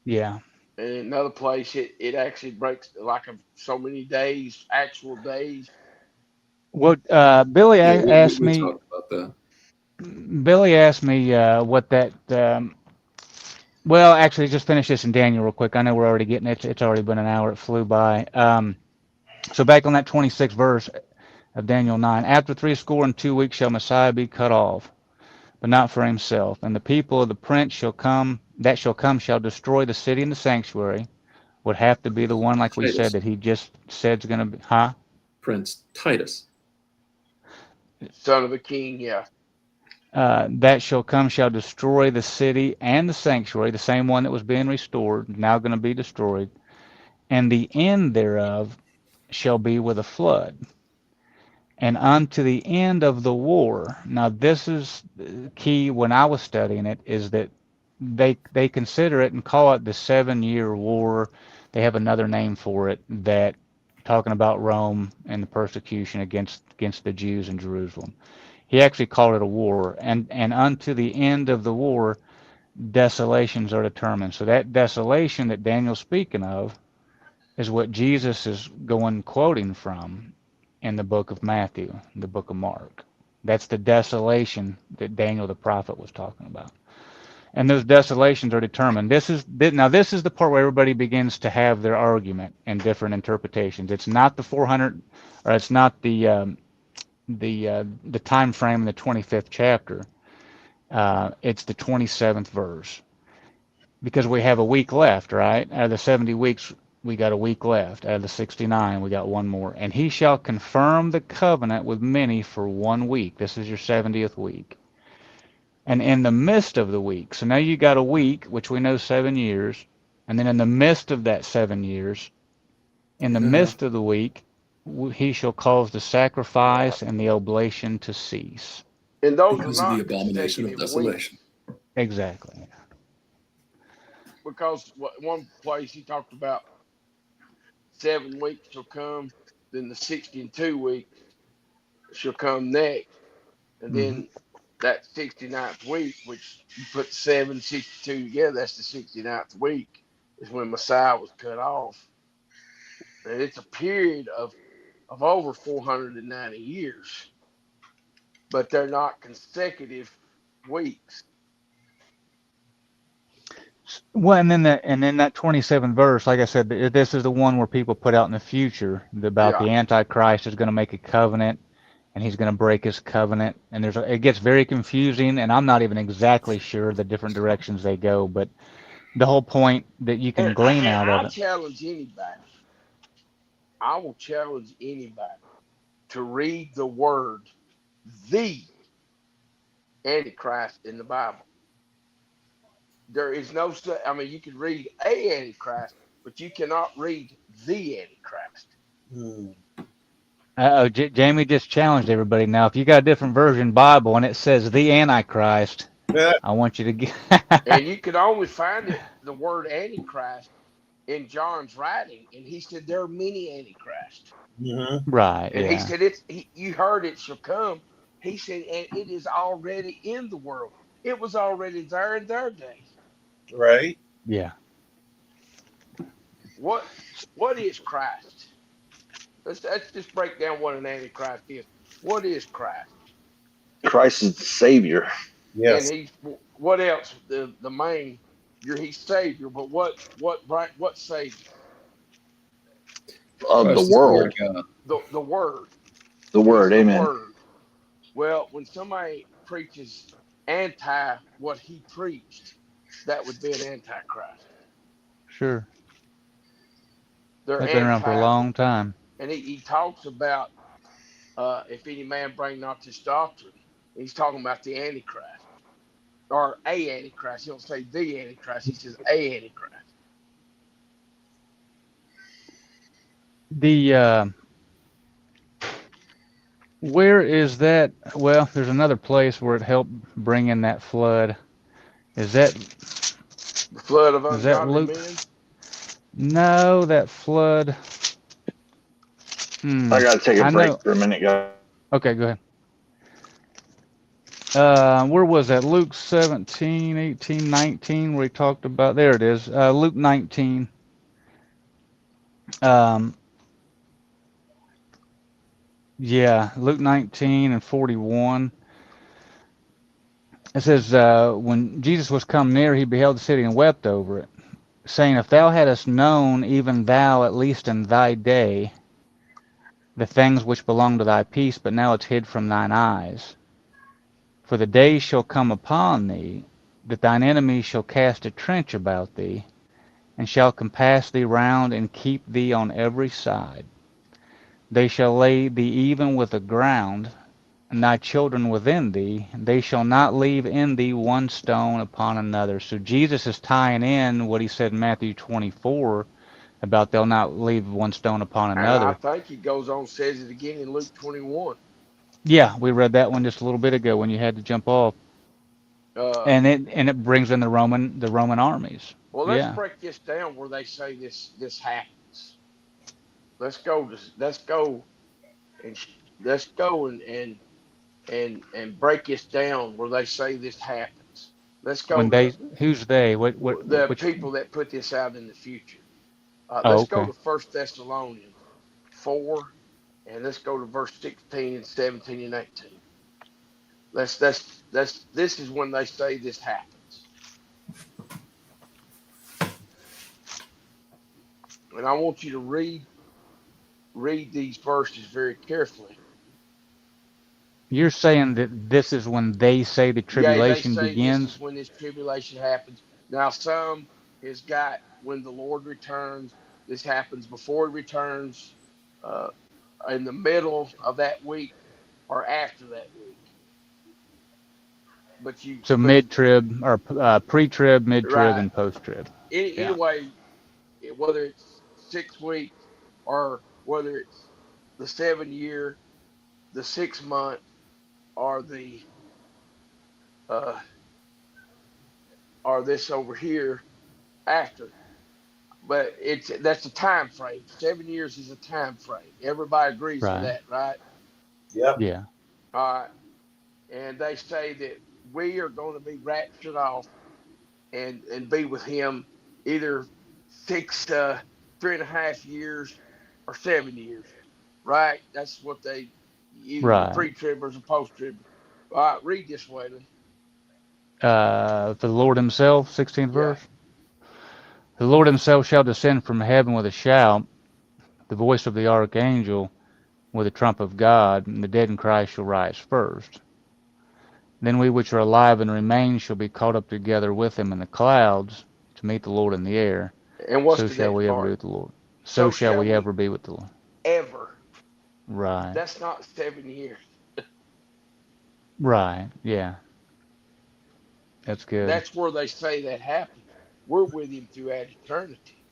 yeah. And in another place, it actually breaks like so many days, actual days. What Billy Yeah, asked we me, talked about that. what that. Well, actually, just finish this in Daniel real quick. I know we're already getting it. It's already been an hour. It flew by. So back on that 26th verse of Daniel 9, after 62 weeks shall Messiah be cut off, but not for himself. And the people of the prince shall come shall destroy the city and the sanctuary. Would have to be the one, like we said, Titus, that he just said is going to be, huh? Prince Titus. Son of a king, yeah. That shall come shall destroy the city and the sanctuary, the same one that was being restored, now going to be destroyed. And the end thereof shall be with a flood, and unto the end of the war. Now, this is key when I was studying it, is that they consider it and call it the 7 Year War. They have another name for it, that talking about Rome and the persecution against the Jews in Jerusalem. He actually called it a war, and unto the end of the war, desolations are determined. So that desolation that Daniel's speaking of is what Jesus is going quoting from in the book of Matthew, the book of Mark. That's the desolation that Daniel the prophet was talking about. And those desolations are determined. This is the part where everybody begins to have their argument and different interpretations. It's not the 400, or it's not the time frame in the 25th chapter. It's the 27th verse, because we have a week left, right? Out of the 70 weeks, we got a week left. Out of the 69, we got one more. And he shall confirm the covenant with many for 1 week. This is your 70th week. And in the midst of the week, so now you got a week, which we know 7 years. And then in the midst of that 7 years, in the 8.5. midst of the week, he shall cause the Yeah. sacrifice and the oblation to cease. And those are Because of the not abomination of consecutive weeks, desolation. Exactly. because one place he talked about 7 weeks shall come, then the 62 weeks shall come next, and Mm-hmm. then that 69th week, which you put 7 62 together, that's the 69th week, is when Messiah was cut off. and it's a period of over 490 years, but they're not consecutive weeks. Well, and then that 27th verse, like I said, this is the one where people put out in the future about Yeah, the Antichrist is going to make a covenant and he's going to break his covenant, and it gets very confusing, and I'm not even exactly sure the different directions they go, but the whole point that you can glean and out of I it. challenge anybody. I will challenge anybody to read the word the Antichrist in the Bible. There is no such. I mean, you can read a Antichrist, but you cannot read the Antichrist. Hmm. Jamie just challenged everybody. Now, if you got a different version Bible and it says the Antichrist, Yeah. I want you to get. And you can only find it the word Antichrist in John's writing, and he said there are many Antichrists. Hmm. Right, And he yeah. said you heard it shall come. He said, and it is already in the world. It was already there in their day. Right. Yeah. What what is Christ? Let's just break down what an Antichrist is. What is Christ? Christ is the Savior And Yes. he's what else? The main he's Savior, but what Savior? of the Christ is the Word world. of God. The Word. The He's Word. the Amen. Word. Well, when somebody preaches anti what he preached, that would be an antichrist. Sure. They're They've been around for a anti, long time. and he talks about if any man bring not this doctrine, he's talking about the antichrist or a antichrist. He don't say the antichrist. He says a antichrist. The where is that? Well, there's another place where it helped bring in that flood. Is that The flood of is that ungodly Luke? men. No, that flood. Hmm. I got to take a I break know. for a minute, guys. Okay, go ahead. Where was that? Luke 17, 18, 19, where he talked about, there it is. Luke 19. Um, yeah, Luke 19 and 41. It says, when Jesus was come near, he beheld the city and wept over it, saying, if thou hadst known, even thou, at least in thy day, the things which belong to thy peace, but now it's hid from thine eyes. For the days shall come upon thee, that thine enemies shall cast a trench about thee, and shall compass thee round, and keep thee on every side. They shall lay thee even with the ground, and thy children within thee. They shall not leave in thee one stone upon another. So Jesus is tying in what he said in Matthew 24 about they'll not leave one stone upon And I another. think he goes on says it again in Luke 21. Yeah, we read that one just a little bit ago when you had to jump off, Uh, and it brings in the Roman armies. well, let's Yeah, break this down where they say this happens. Let's go and let's go and break this down where they say this happens. Let's go when to who's they? What the which? people that put this out in the future. Oh, Let's go okay. to First Thessalonians 4, and let's go to verse 16 and 17 and 18. This is when they say this happens, and I want you to read these verses very carefully. You're saying that this is when they say the Yea, they tribulation say this is begins? when this tribulation happens. Now, some has got when the Lord returns. This happens before he returns, uh, in the middle of that week, or after that week. So But mid-trib or pre-trib, mid-trib, right. and post-trib. Yeah. Anyway, whether it's 6 weeks or whether it's the 7 year, the 6 month, or the uh, or this over here after. But that's a time frame. 7 years is a time frame. Everybody agrees to Right. that, right? Yep. Yeah. All right. And they say that we are going to be raptured off and be with him either 3.5 years or 7 years, right? That's what they either Right. pre-tribbers or post-tribbers. All right, read this, Waylon. For the Lord himself, 16th Yeah, verse. The Lord himself shall descend from heaven with a shout, the voice of the archangel, with the trump of God, and the dead in Christ shall rise first. Then we which are alive and remain shall be caught up together with him in the clouds to meet the Lord in the air. and what's So the shall next we ever be part? with the Lord. So So shall shall we we ever be with the Lord. ever. Right. That's not 7 years. Right. Yeah. That's good. That's where they say that happens. We're with him throughout eternity,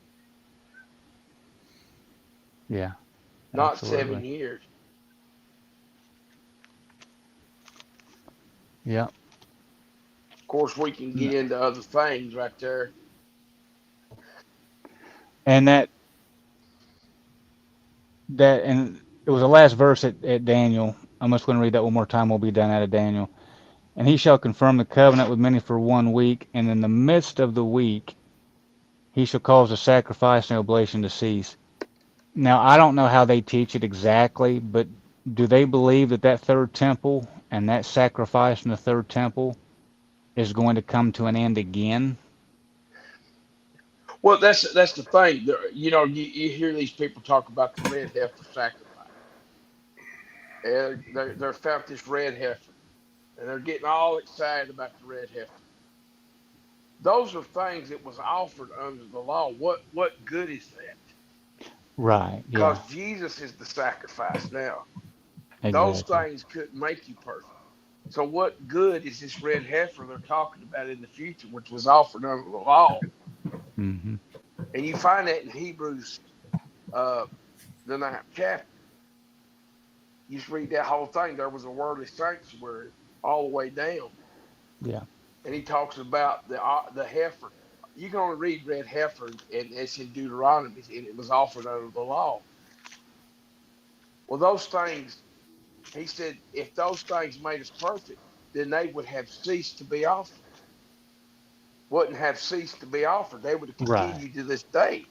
Yeah. not Absolutely. 7 years. Yeah. Of course, we can get into other things right there. And and it was the last verse at Daniel. I'm just going to read that one more time. We'll be done out of Daniel. And he shall confirm the covenant with many for 1 week, and in the midst of the week he shall cause the sacrifice and oblation to cease. Now I don't know how they teach it exactly, but do they believe that that third temple and that sacrifice in the third temple is going to come to an end again? Well, that's the thing. You know, you hear these people talk about the red heifer sacrifice, and they're found this red heifer, and they're getting all excited about the red heifer. Those are things that was offered under the law. What good is that? Right. Yeah. Because Jesus is the sacrifice now. Those Exactly. things couldn't make you perfect. So what good is this red heifer they're talking about in the future, which was offered under the law? Hmm. And you find that in Hebrews, uh, the 9th chapter. You just read that whole thing. There was a worldly sanctuary all the way down, Yeah. and he talks about the heifer. You can only read red heifer, and it's in Deuteronomy, and it was offered under the law. Well, those things, he said, if those things made us perfect, then they would have ceased to be offered. Wouldn't have ceased to be offered. They would have Right. continued to this day.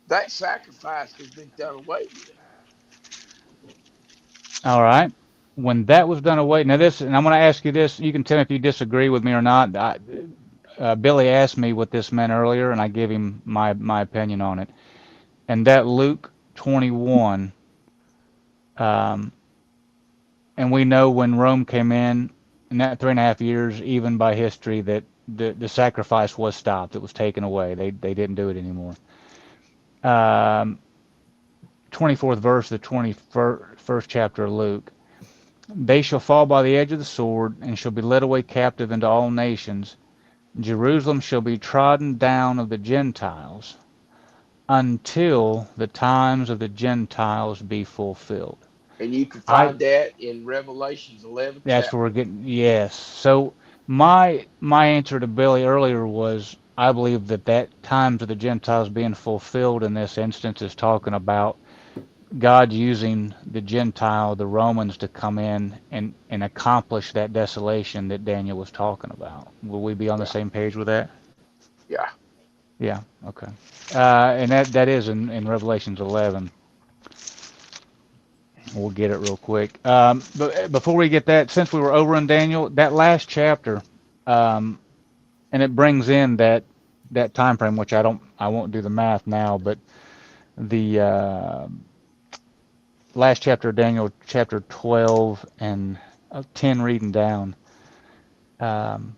That sacrifice has been done away with. All right. When that was done away, now this, and I'm going to ask you this. You can tell me if you disagree with me or not. Billy asked me what this meant earlier, and I gave him my opinion on it. And that Luke 21, um, and we know when Rome came in that 3.5 years, even by history, that the sacrifice was stopped. It was taken away. They didn't do it anymore. Um, 24th verse of the 21st chapter of Luke. They shall fall by the edge of the sword, and shall be led away captive into all nations. Jerusalem shall be trodden down of the Gentiles, until the times of the Gentiles be fulfilled. And you can I find that in Revelations 11th That's where we're chapter. getting, yes. So my answer to Billy earlier was I believe that that times of the Gentiles being fulfilled in this instance is talking about God using the Gentile, the Romans, to come in and accomplish that desolation that Daniel was talking about. Will we be on the Yeah, same page with that? yeah. Yeah, okay. And that is in Revelations 11. We'll get it real quick. But before we get that, since we were over in Daniel, that last chapter, um, and it brings in that time frame, which I won't do the math now, but the last chapter of Daniel, chapter 12 and 10, reading down. Um,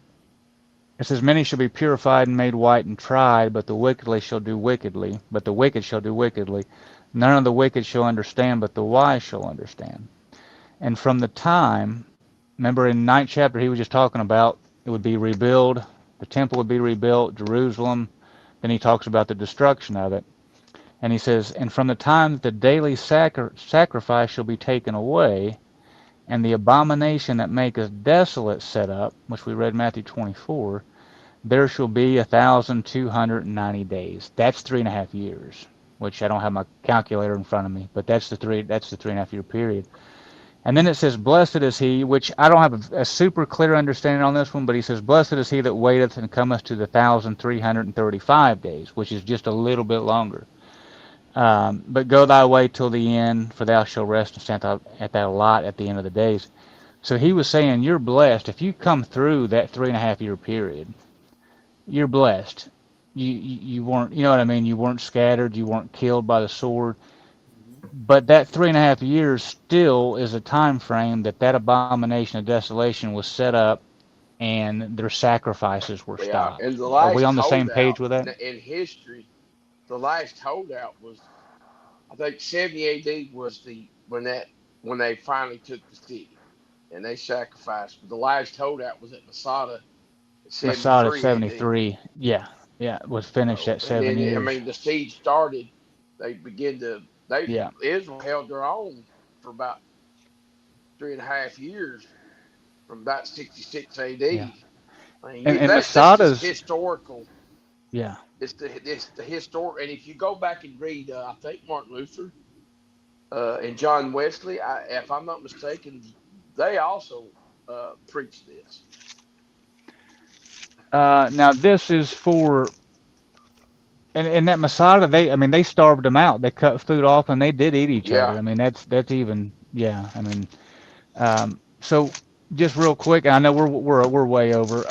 it says, "Many shall be purified and made white and tried, but the wickedly shall do wickedly, but the wicked shall do wickedly. None of the wicked shall understand, but the wise shall understand." And from the time, remember in 9th chapter, he was just talking about it would be rebuilt, the temple would be rebuilt, Jerusalem. Then he talks about the destruction of it. And he says, "And from the time that the daily sacrifice shall be taken away, and the abomination that maketh desolate set up," which we read Matthew 24, "there shall be 1,290 days." That's 3.5 years, which I don't have my calculator in front of me, but that's the 3.5 year period. And then it says, "Blessed is he," which I don't have a super clear understanding on this one, but he says, "Blessed is he that waiteth and cometh to the 1,335 days," which is just a little bit longer. But go thy way till the end, for thou shalt rest and stand at thy lot at the end of the days. So he was saying, you're blessed if you come through that 3.5 year period. You're blessed. You weren't, you know what I mean. You weren't scattered. You weren't killed by the sword. But that 3.5 years still is a time frame that abomination of desolation was set up, and their sacrifices were Yeah, stopped. and the Are we last on the same holdout page with that? in history, the last holdout was, I think, 70 A.D. was when they finally took the city and they sacrificed. But the last holdout was at Masada at Masada 73 A.D. 73. Yeah, yeah, was finished So, at and seven then I years. mean the siege started. They begin to they Yeah, Israel held their own for about 3.5 years from about 66 yeah. A.D. I mean, And that's just Masada's, historical. yeah. It's the historic. And if you go back and read, I think Martin Luther and John Wesley, if I'm not mistaken, they also preach this. Now this is for, and that Masada, I mean, they starved them out. They cut food off, and they did eat each Yeah, other. I mean, that's even, yeah. I mean, so just real quick, I know we're way over.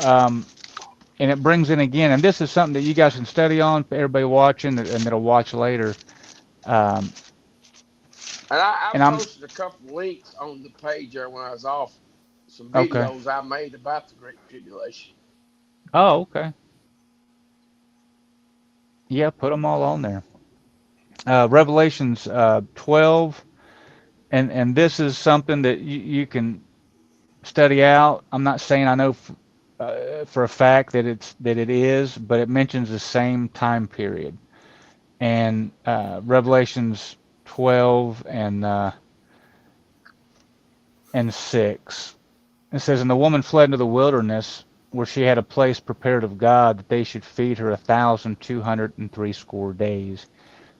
And it brings in again, and this is something that you guys can study on for everybody watching and that'll watch later. Um, and I and I'm posted a couple links on the page there when I was off. Some okay. videos I made about the Great Tribulation. Oh, okay. Yeah, put them all on there. Revelations 12, and this is something that you can study out. I'm not saying I know for a fact that it is, but it mentions the same time period. And Revelations 12 and 6. It says, and the woman fled into the wilderness, where she had a place prepared of God, that they should feed her 1,260 days.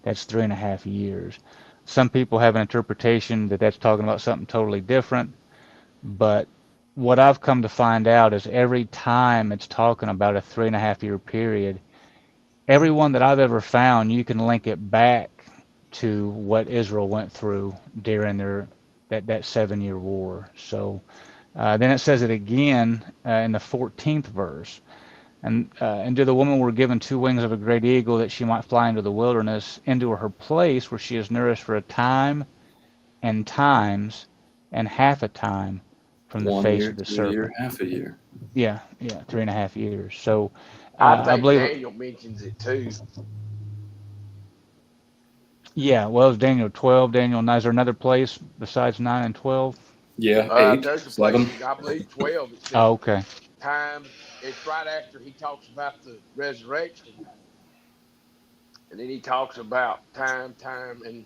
That's 3.5 years. Some people have an interpretation that that's talking about something totally different, but what I've come to find out is every time it's talking about a 3.5 year period, everyone that I've ever found, you can link it back to what Israel went through during that 7 year war. So then it says it again in the 14th verse. And to the woman were given two wings of a great eagle, that she might fly into the wilderness, into her place where she is nourished for a time and times and half a time from the One face year, of the 2 year, serpent. half a year. Yeah, yeah, 3.5 years. So I I think believe, Daniel mentions it too. yeah, well, it's Daniel 12, Daniel 9. Is there another place besides 9 and 12? Yeah, 8, There's a place 7. in, I believe, 12. It Oh, says okay. time. It's right after he talks about the resurrection, and then he talks about time, and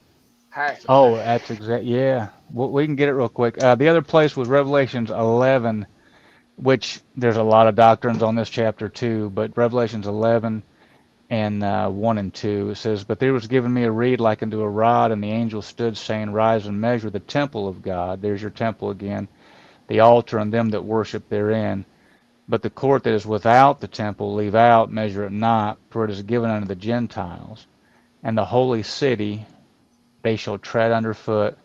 half a Oh, time. that's exact. Yeah, we can get it real quick. The other place was Revelations 11, which there's a lot of doctrines on this chapter too, but Revelations 11 and 1 and 2, it says, but there was given me a reed like unto a rod, and the angel stood, saying, rise and measure the temple of God. There's your temple again, the altar and them that worship therein. But the court that is without the temple leave out, measure it not, for it is given unto the Gentiles. And the holy city they shall tread underfoot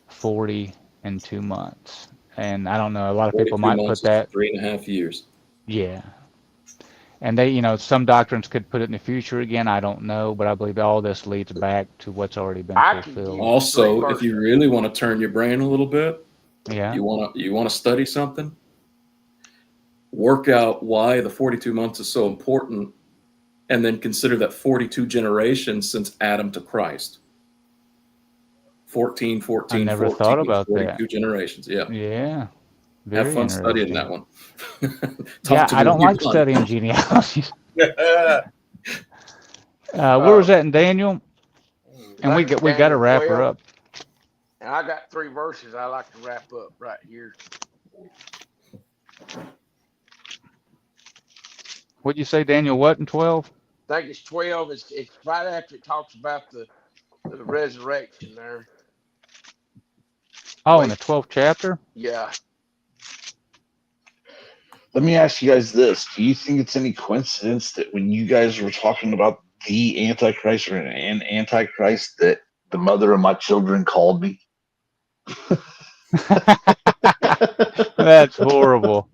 40 and 2 months. And I don't know, a lot of people 42 might months put is that, 3.5 years. yeah. And they, some doctrines could put it in the future again. I don't know, but I believe all this leads back to what's already been I can fulfilled. give you three Also, if verses. you really want to turn your brain a little bit, Yeah. you want to study something, work out why the 42 months is so important, and then consider that 42 generations since Adam to Christ. 14, I 14, never thought 14, about that. 42 generations. Yeah. Yeah. Have Very fun studying that interesting. one. Yeah, Talk to I me don't when you're like done. studying genealogies. Yeah. Where was that in Daniel? And That is we got to Daniel wrap her 12, up. and I got three verses I like to wrap up right here. What'd you say, Daniel? What in 12? I think it's 12. It's right after it talks about the resurrection there. Oh, in the Wait, 12th chapter? yeah. Let me ask you guys this. Do you think it's any coincidence that when you guys were talking about the Antichrist or an Antichrist that the mother of my children called me. That's horrible.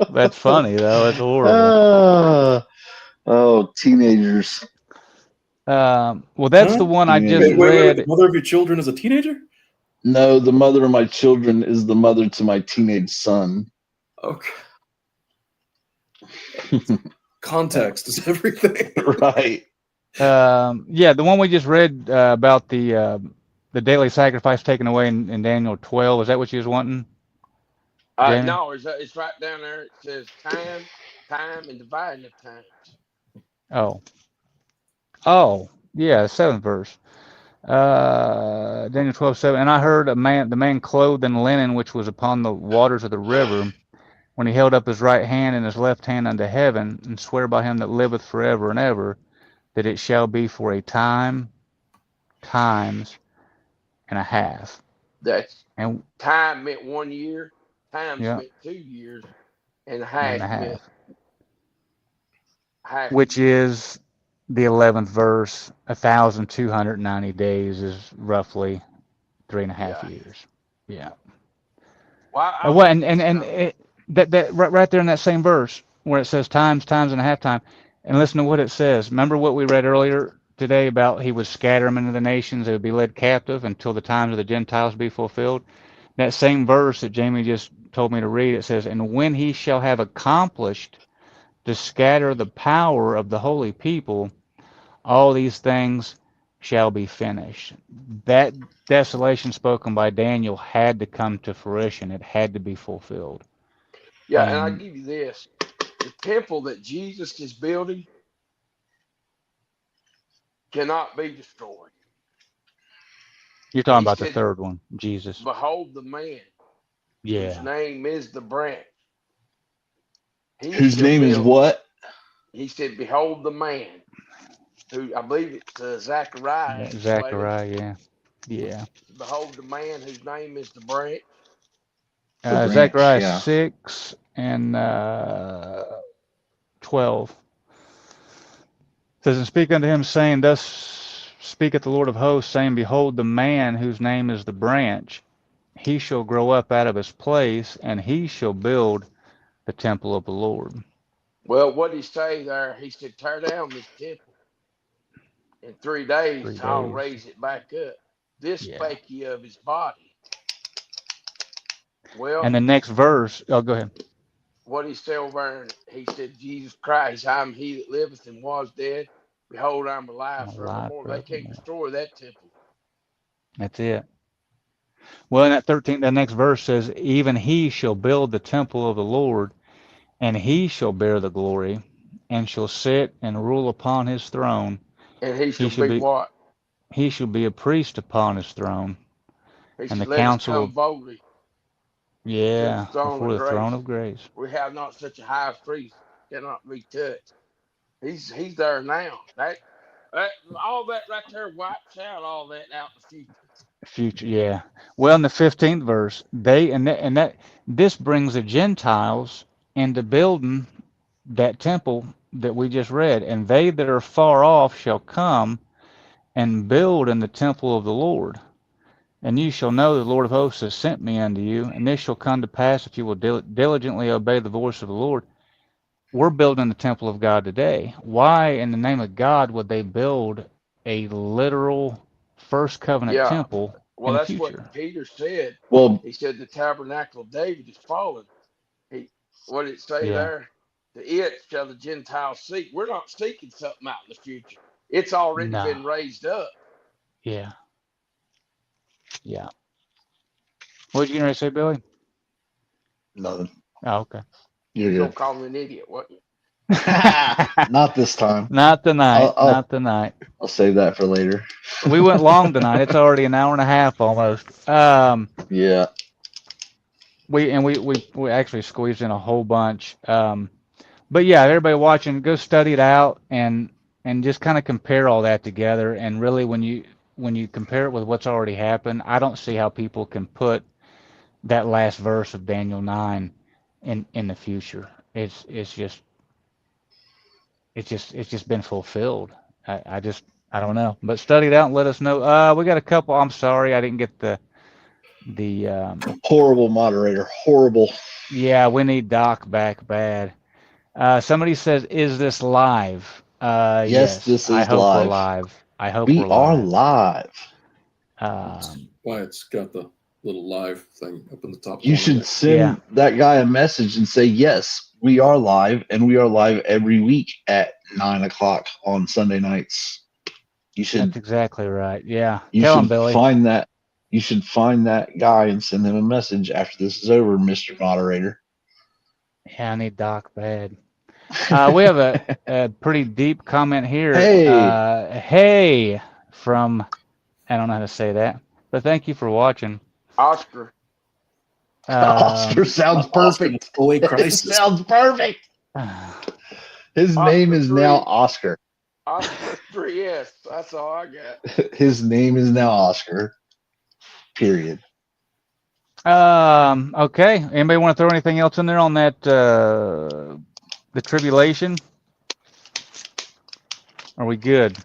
That's funny though. That's horrible. Oh, teenagers. Well, that's the Huh? one I just Teenagers. Wait. The read. mother of your children is a teenager? No, the mother of my children is the mother to my teenage son. Okay. Context is everything. Right. Yeah, the one we just read about the daily sacrifice taken away in Daniel 12. Is that what you was wanting, Jamie? No, it's right down there. It says time, and dividing of times. Oh, oh, yeah, seventh verse. Daniel 12:7. And I heard the man clothed in linen, which was upon the waters of the river, when he held up his right hand and his left hand unto heaven, and swear by him that liveth forever and ever, that it shall be for a time, times, and a half. That's And time meant 1 year, times yeah, meant 2 years, and and half a meant half, half a which year. is the 11th verse. 1,290 days is roughly three and a half Yeah. years. Yeah. Well, And I'll what read this and though. it, that right there in that same verse where it says times, times, and a half time, and listen to what it says. Remember what we read earlier today about he would scatter them into the nations; they would be led captive until the times of the Gentiles be fulfilled. That same verse that Jamie just told me to read, it says, "And when he shall have accomplished to scatter the power of the holy people, all these things shall be finished." That desolation spoken by Daniel had to come to fruition. It had to be fulfilled. Yeah, and I'll And give you this. The temple that Jesus is building cannot be destroyed. you're talking He about the said, third one, Jesus. behold the man whose Yeah. name is the branch. He Whose shall name is build. what? He said, behold the man who, I believe it's Zechariah Yeah, has slated him. Zechariah, yeah. Yeah. Behold the man whose name is the branch. The branch, Zechariah yeah. 6 and 12 says, "And speak unto him, saying, Thus speaketh the Lord of hosts, saying, Behold, the man whose name is the branch, he shall grow up out of his place, and he shall build the temple of the Lord." Well, what did he say there? He said, tear down this temple. In 3 days, Three I'll days. raise it back up. This Yeah. spake he of his body. Well, And the next verse, oh, go ahead. what he said over there, he said, Jesus Christ, I'm he that liveth and was dead. Behold, I'm I'm alive alive forevermore. They can't forevermore. destroy that temple. That's it. Well, in that 13th, the next verse says, Even he shall build the temple of the Lord, and he shall bear the glory, and shall sit and rule upon his throne. And he He shall shall be be what? he shall be a priest upon his throne, He and said, the let us council come of boldly to the yeah, throne before of the throne grace. of grace. We have not such a high priest cannot be touched. He's there now. That all that right there wipes out all that out in the future. Future, yeah. Well, in the 15th verse, that this brings the Gentiles into building that temple that we just read, and they that are far off shall come and build in the temple of the Lord. And you shall know the Lord of hosts has sent me unto you, and this shall come to pass if you will diligently obey the voice of the Lord. We're building the temple of God today. Why, in the name of God, would they build a literal first covenant Yeah. temple Well, in the that's what future? Peter said. Well, He said the tabernacle of David is fallen. He what did it say Yeah. there? The it shall the Gentiles seek. We're not seeking something out in the future. It's already No. been raised up. Yeah. Yeah. What did you gonna say, Billy? nothing. Oh, okay. You You're gonna good. call me an idiot, what? Not this time. Not tonight. I'll, Not I'll tonight. I'll save that for later. We went long tonight. It's already an hour and a half almost. Yeah. We actually squeezed in a whole bunch. But yeah, everybody watching, go study it out and just kind of compare all that together. And really, when you compare it with what's already happened, I don't see how people can put that last verse of Daniel 9 in the future. It's just been fulfilled. I just I don't know. But study it out and let us know. We got a couple. I'm sorry I didn't get the Horrible moderator. Horrible. yeah, we need Doc back bad. Somebody says, "Is this live?" Yes, Yes. this I is hope we're live. live. I hope We we're are live. live. That's Um, why it's got the little live thing up in the top You corner should there. send Yeah. that guy a message and say, yes, we are live, and we are live every week at 9 o'clock on Sunday nights. You that's should exactly right. Yeah. you Tell him, should Billy. find that you should find that guy and send him a message after this is over, Mr. Moderator. Yeah, I need Doc bad. We have a pretty deep comment here. Hey, Hey, from, I don't know how to say that, but thank you for watching. Oscar. Oscar sounds Oscar the perfect. Toy It Crisis. sounds perfect. His name Oscar is now 3. Oscar. Oscar 3S. That's all I got. His name is now Oscar. Period. Okay. Anybody want to throw anything else in there on that, the tribulation? Are we good?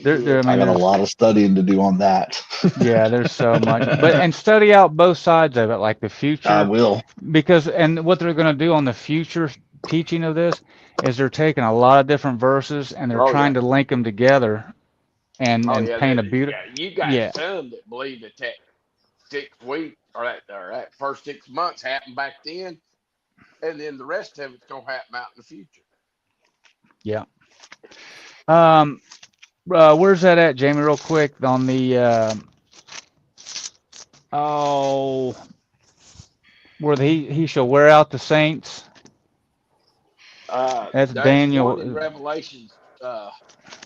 There, I Good. mean, I got a there's, lot of studying to do on that. yeah, there's so much, but, and study out both sides of it, like the I future, will. because, and what they're going to do on the future teaching of this is they're taking a lot of different verses and they're Oh yeah. trying to link them together Oh and yeah. paint a beautiful, Yeah. You got yeah, some that believe that 6 weeks or that first 6 months happened back then, and then the rest of it's gonna happen out in the future. yeah. Um, where's that at, Jamie? Real quick on the, oh, where he shall wear out the saints. That's There's one in Daniel. Revelations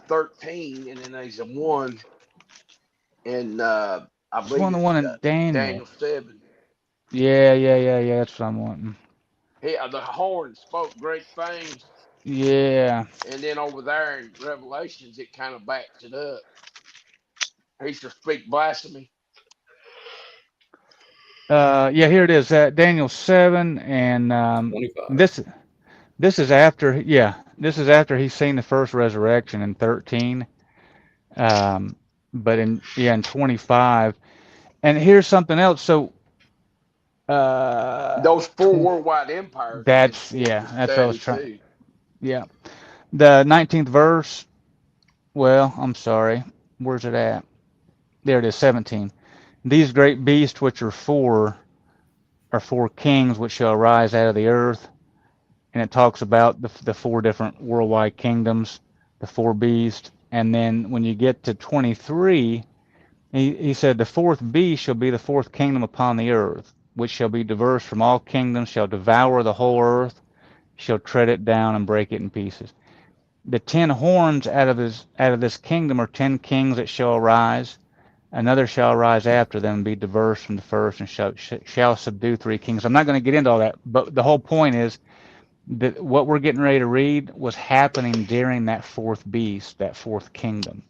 13, and then there's a one in I It's believe one the it's one in Daniel. Daniel 7. Yeah. That's what I'm wanting. The horn spoke great things, Yeah. and then over there in Revelations it kind of backs it up. He shall speak blasphemy. Yeah, here it is. Daniel 7, and 25. this is after, yeah, this is after he's seen the first resurrection in 13. Um, but in 25, and here's something else. So, Those four tw worldwide empires is that's important yeah, to that's what I was study trying. too. Yeah, the 19th verse. Well, I'm sorry. Where's it at? There it is, 17. These great beasts, which are four kings which shall arise out of the earth, and it talks about the four different worldwide kingdoms, the four beasts. And then when you get to 23, he said, the fourth beast shall be the fourth kingdom upon the earth, which shall be diverse from all kingdoms, shall devour the whole earth, shall tread it down and break it in pieces. The 10 horns out of this kingdom are 10 kings that shall arise. Another shall arise after them and be diverse from the first, and shall subdue three kings. I'm not going to get into all that, but the whole point is that what we're getting ready to read was happening during that fourth beast, that fourth kingdom.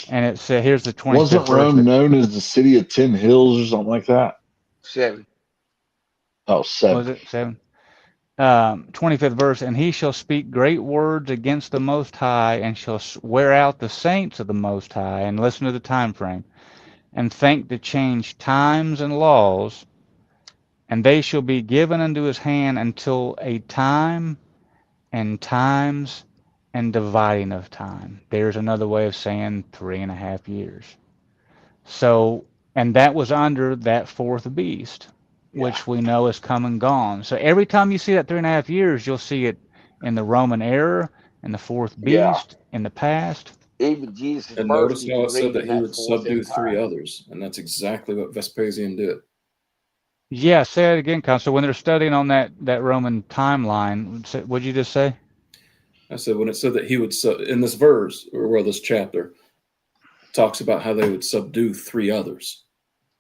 And it's here's the 25th Wasn't verse. Rome known as the city of 10 hills or something like that? 7. Oh, 7. Was it 7? 25th verse. And he shall speak great words against the Most High, and shall wear out the saints of the Most High. And listen to the time frame. And think to change times and laws, and they shall be given unto his hand until a time and times and dividing of time. There's another way of saying 3.5 years. So, and that was under that fourth beast, Yeah. which we know is come and gone. So every time you see that 3.5 years, you'll see it in the Roman era, in the fourth Yeah. beast, in the past. Even Jesus' And birth, notice he how it was said that leading he that would fourth subdue empire. 3 others, and that's exactly what Vespasian did. Yeah, say it again, Con. So when they're studying on that Roman timeline, what'd you just say? I said when it said that he would in this verse, or well, this chapter talks about how they would subdue 3 others.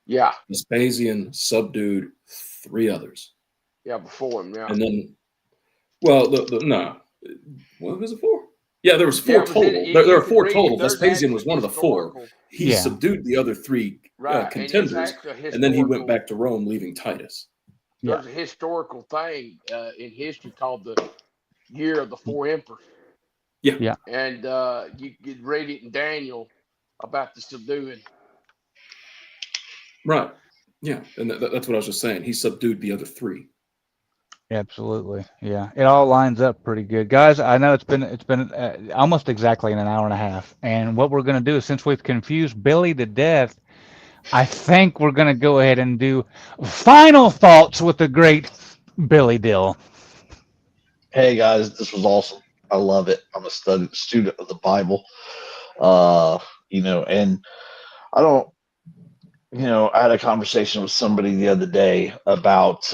Yeah. Vespasian subdued 3 others. Yeah, before him. Yeah. And then, well, no, what was it for? Yeah, there was 4 Yeah, it was in, total. you, There you are can 4 read it. total. There's Vespasian was actually one of the 4. historical, He Yeah. subdued the other 3 right? And it's contenders, actually a and then he went historical. back to Rome, leaving Titus. Yeah. There's a historical thing in history called the Year of the Four Emperors. Yeah. And you could read it in Daniel about the subduing. Right. Yeah. And that's what I was just saying. He subdued the other three. Absolutely. Yeah. It all lines up pretty good. Guys, I know it's been almost exactly in an hour and a half. And what we're going to do is, since we've confused Billy to death, I think we're going to go ahead and do final thoughts with the great Billy Dill. Hey guys, this was awesome. I love it. I'm a student of the Bible. And I don't, I had a conversation with somebody the other day about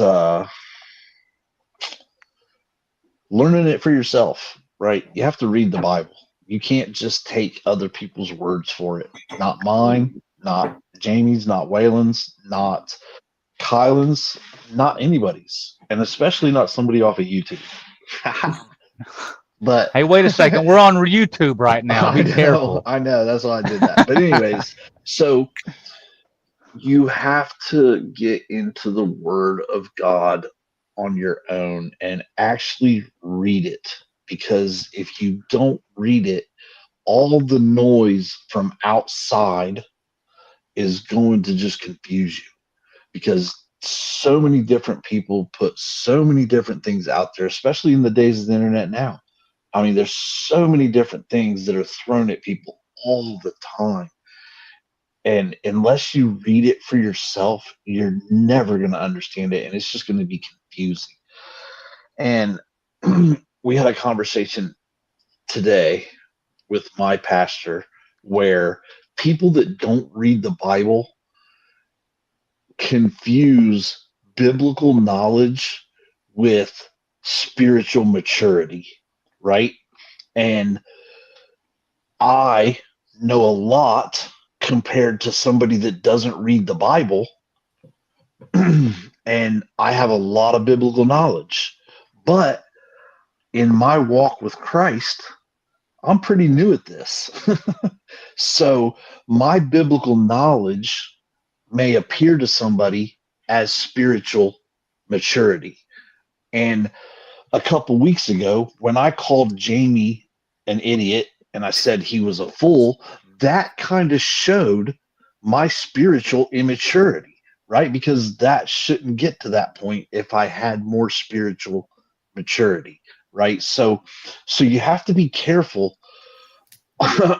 learning it for yourself, right? You have to read the Bible. You can't just take other people's words for it. Not mine, not Jamie's, not Waylon's, not Kylan's, not anybody's, and especially not somebody off of YouTube. But Hey, wait a second. We're on YouTube right now. Be careful. I know. That's why I did that. But anyways, so you have to get into the Word of God on your own and actually read it. Because if you don't read it, all the noise from outside is going to just confuse you. Because so many different people put so many different things out there, especially in the days of the internet now. I mean, there's so many different things that are thrown at people all the time. And unless you read it for yourself, you're never going to understand it. And it's just going to be confusing. And we had a conversation today with my pastor where people that don't read the Bible confuse biblical knowledge with spiritual maturity, right? And I know a lot compared to somebody that doesn't read the Bible. And I have a lot of biblical knowledge. But in my walk with Christ, I'm pretty new at this. So my biblical knowledge may appear to somebody as spiritual maturity. And a couple weeks ago, when I called Jamie an idiot and I said he was a fool, that kind of showed my spiritual immaturity, right? Because that shouldn't get to that point if I had more spiritual maturity, right? So you have to be careful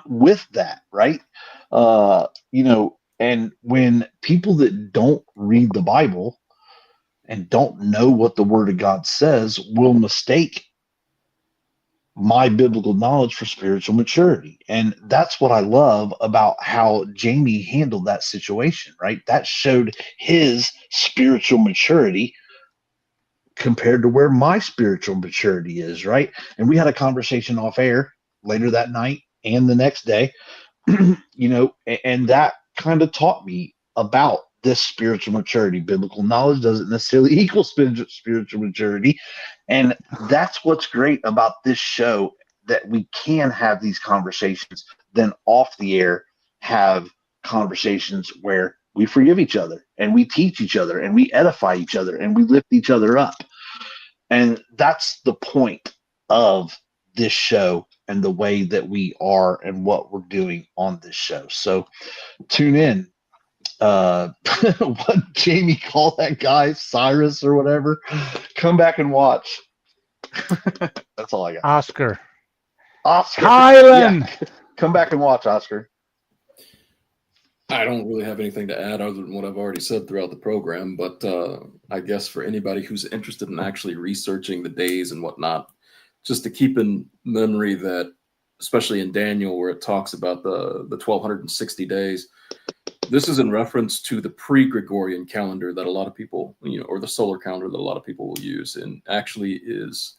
with that, right? And when people that don't read the Bible and don't know what the Word of God says will mistake my biblical knowledge for spiritual maturity. And that's what I love about how Jamie handled that situation, right? That showed his spiritual maturity compared to where my spiritual maturity is, right? And we had a conversation off air later that night and the next day, and that kind of taught me about this spiritual maturity. Biblical knowledge doesn't necessarily equal spiritual maturity. And that's what's great about this show, that we can have these conversations, then off the air have conversations where we forgive each other and we teach each other and we edify each other and we lift each other up. And that's the point of this show and the way that we are and what we're doing on this show. So tune in. What Jamie called that guy, Cyrus or whatever, come back and watch. That's all I got. Oscar. Kylan! Yeah. Come back and watch, Oscar. I don't really have anything to add other than what I've already said throughout the program, but I guess for anybody who's interested in actually researching the days and whatnot, just to keep in memory that, especially in Daniel, where it talks about the 1260 days, this is in reference to the pre-Gregorian calendar that a lot of people, or the solar calendar that a lot of people will use, and actually is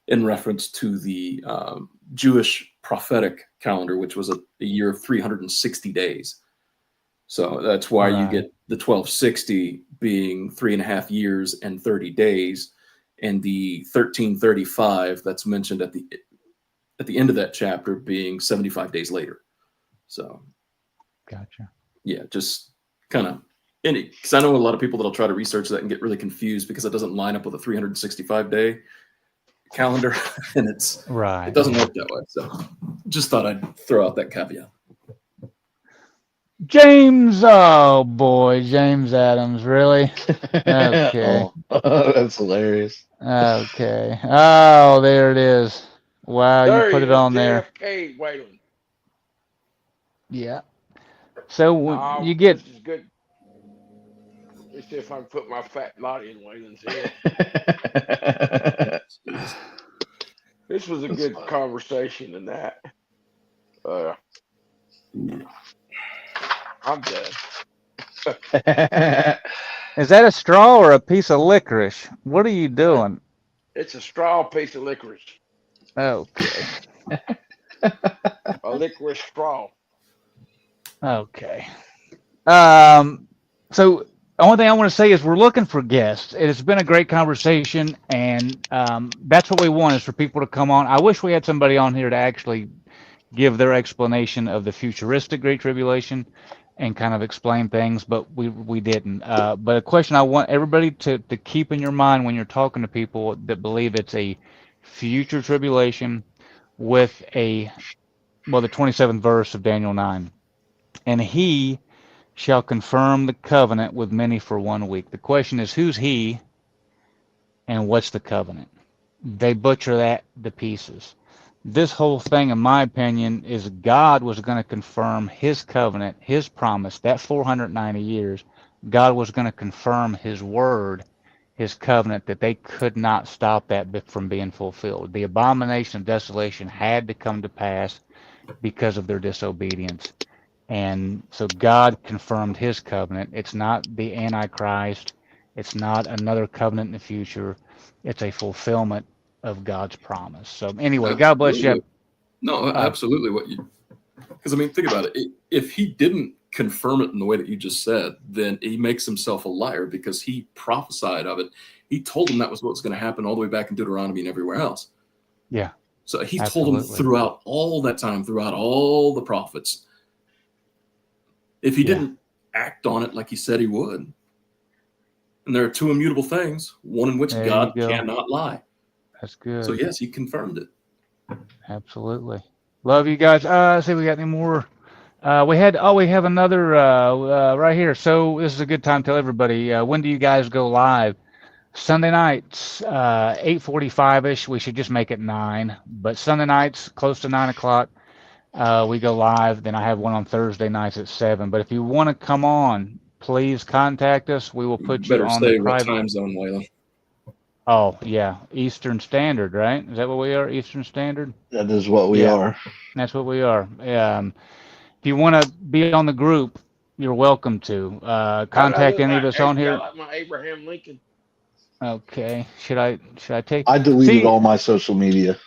in reference to the Jewish prophetic calendar, which was a year of 360 days. So that's why you get the 1260 being 3.5 years and 30 days, and the 1335 that's mentioned at the end of that chapter being 75 days later. So, Gotcha. Yeah, just kind of, because I know a lot of people that'll try to research that and get really confused because it doesn't line up with a 365 day calendar, and it Right. doesn't work that way. So just thought I'd throw out that caveat. James, oh boy, James Adams, really? Okay. Oh, that's hilarious. Okay. Oh, there it is. Wow, you There he put it is, on there. JFK Wayland. Yeah. So you get This is good. Let me see if I can put my fat body in Wayland's head. This was a That's good funny. conversation and that. I'm done. is that a straw or a piece of licorice? What are you doing? It's a straw piece of licorice. Okay. A licorice straw. Okay. So only thing I want to say is we're looking for guests. It has been a great conversation, and that's what we want is for people to come on. I wish we had somebody on here to actually give their explanation of the futuristic Great Tribulation and kind of explain things, but we didn't. But a question I want everybody to keep in your mind when you're talking to people that believe it's a future tribulation with the 27th verse of Daniel 9. And he shall confirm the covenant with many for 1 week. The question is, who's he and what's the covenant? They butcher that to pieces. This whole thing, in my opinion, is God was going to confirm his covenant, his promise, that 490 years. God was going to confirm his word, his covenant, that they could not stop that from being fulfilled. The abomination of desolation had to come to pass because of their disobedience. And so God confirmed his covenant. It's not the Antichrist. It's not another covenant in the future. It's a fulfillment of God's promise. So anyway, God bless you. Absolutely. No, absolutely. Because I mean, think about it. If he didn't confirm it in the way that you just said, then he makes himself a liar because he prophesied of it. He told them that was what's going to happen all the way back in Deuteronomy and everywhere else. Yeah. So he told them Absolutely. throughout all that time, throughout all the prophets. If he didn't act on it like he said he would, and there are two immutable things, one in which There God you go. cannot lie. That's good. So yes, he confirmed it. Absolutely. Love you guys. Let's see, we got any more? We have another right here. So this is a good time to tell everybody. When do you guys go live? Sunday nights, 8:45-ish. We should just make it 9. But Sunday nights, close to 9 o'clock, we go live. Then I have one on Thursday nights at 7. But if you want to come on, please contact us. We will put you Better on the say what private. time zone, Layla. Oh, yeah. Eastern Standard, right? Is that what we are? Eastern Standard? That is what we Yeah. are. That's what we are. If you want to be on the group, you're welcome to. How did I Contact look any of like? us Hey, on you got here. like my Abraham Lincoln. Okay. Should I take? I deleted See, all my social media.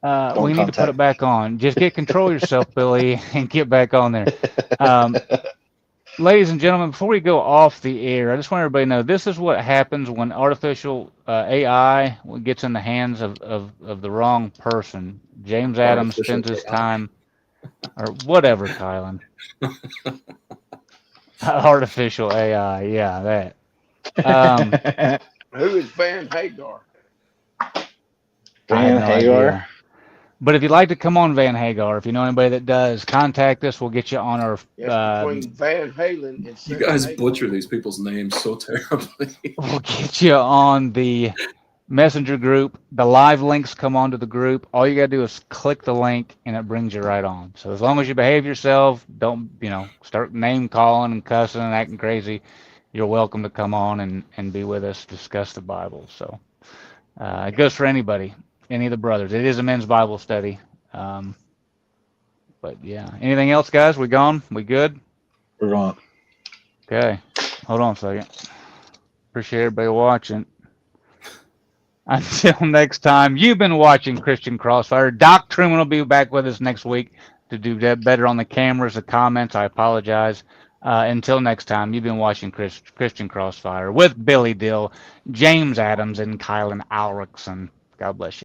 we Don't need to put it contact. back on. Just get control of yourself, Billy, and get back on there. Ladies and gentlemen, before we go off the air, I just want everybody to know this is what happens when artificial AI gets in the hands of the wrong person. James Adams Artificial spends his AI. time, or whatever, Kylan. Artificial AI, yeah, that. Who is Van Hagar? I have Van no Hagar. idea. But if you'd like to come on Van Hagar, if you know anybody that does, contact us. We'll get you on our. Yes, between Van Halen and You Sarah guys Hagar. butcher these people's names so terribly. We'll get you on the messenger group. The live links come onto the group. All you gotta do is click the link, and it brings you right on. So as long as you behave yourself, don't start name calling and cussing and acting crazy. You're welcome to come on and be with us, discuss the Bible. So it goes for anybody, any of the brothers. It is a men's Bible study. But yeah, anything else, guys? We gone? We good? We're on. Okay. Hold on a second. Appreciate everybody watching. Until next time, you've been watching Christian Crossfire. Doc Truman will be back with us next week to do better on the cameras, the comments. I apologize. Until next time, you've been watching Christian Crossfire with Billy Dill, James Adams, and Kylan Alrickson. God bless you.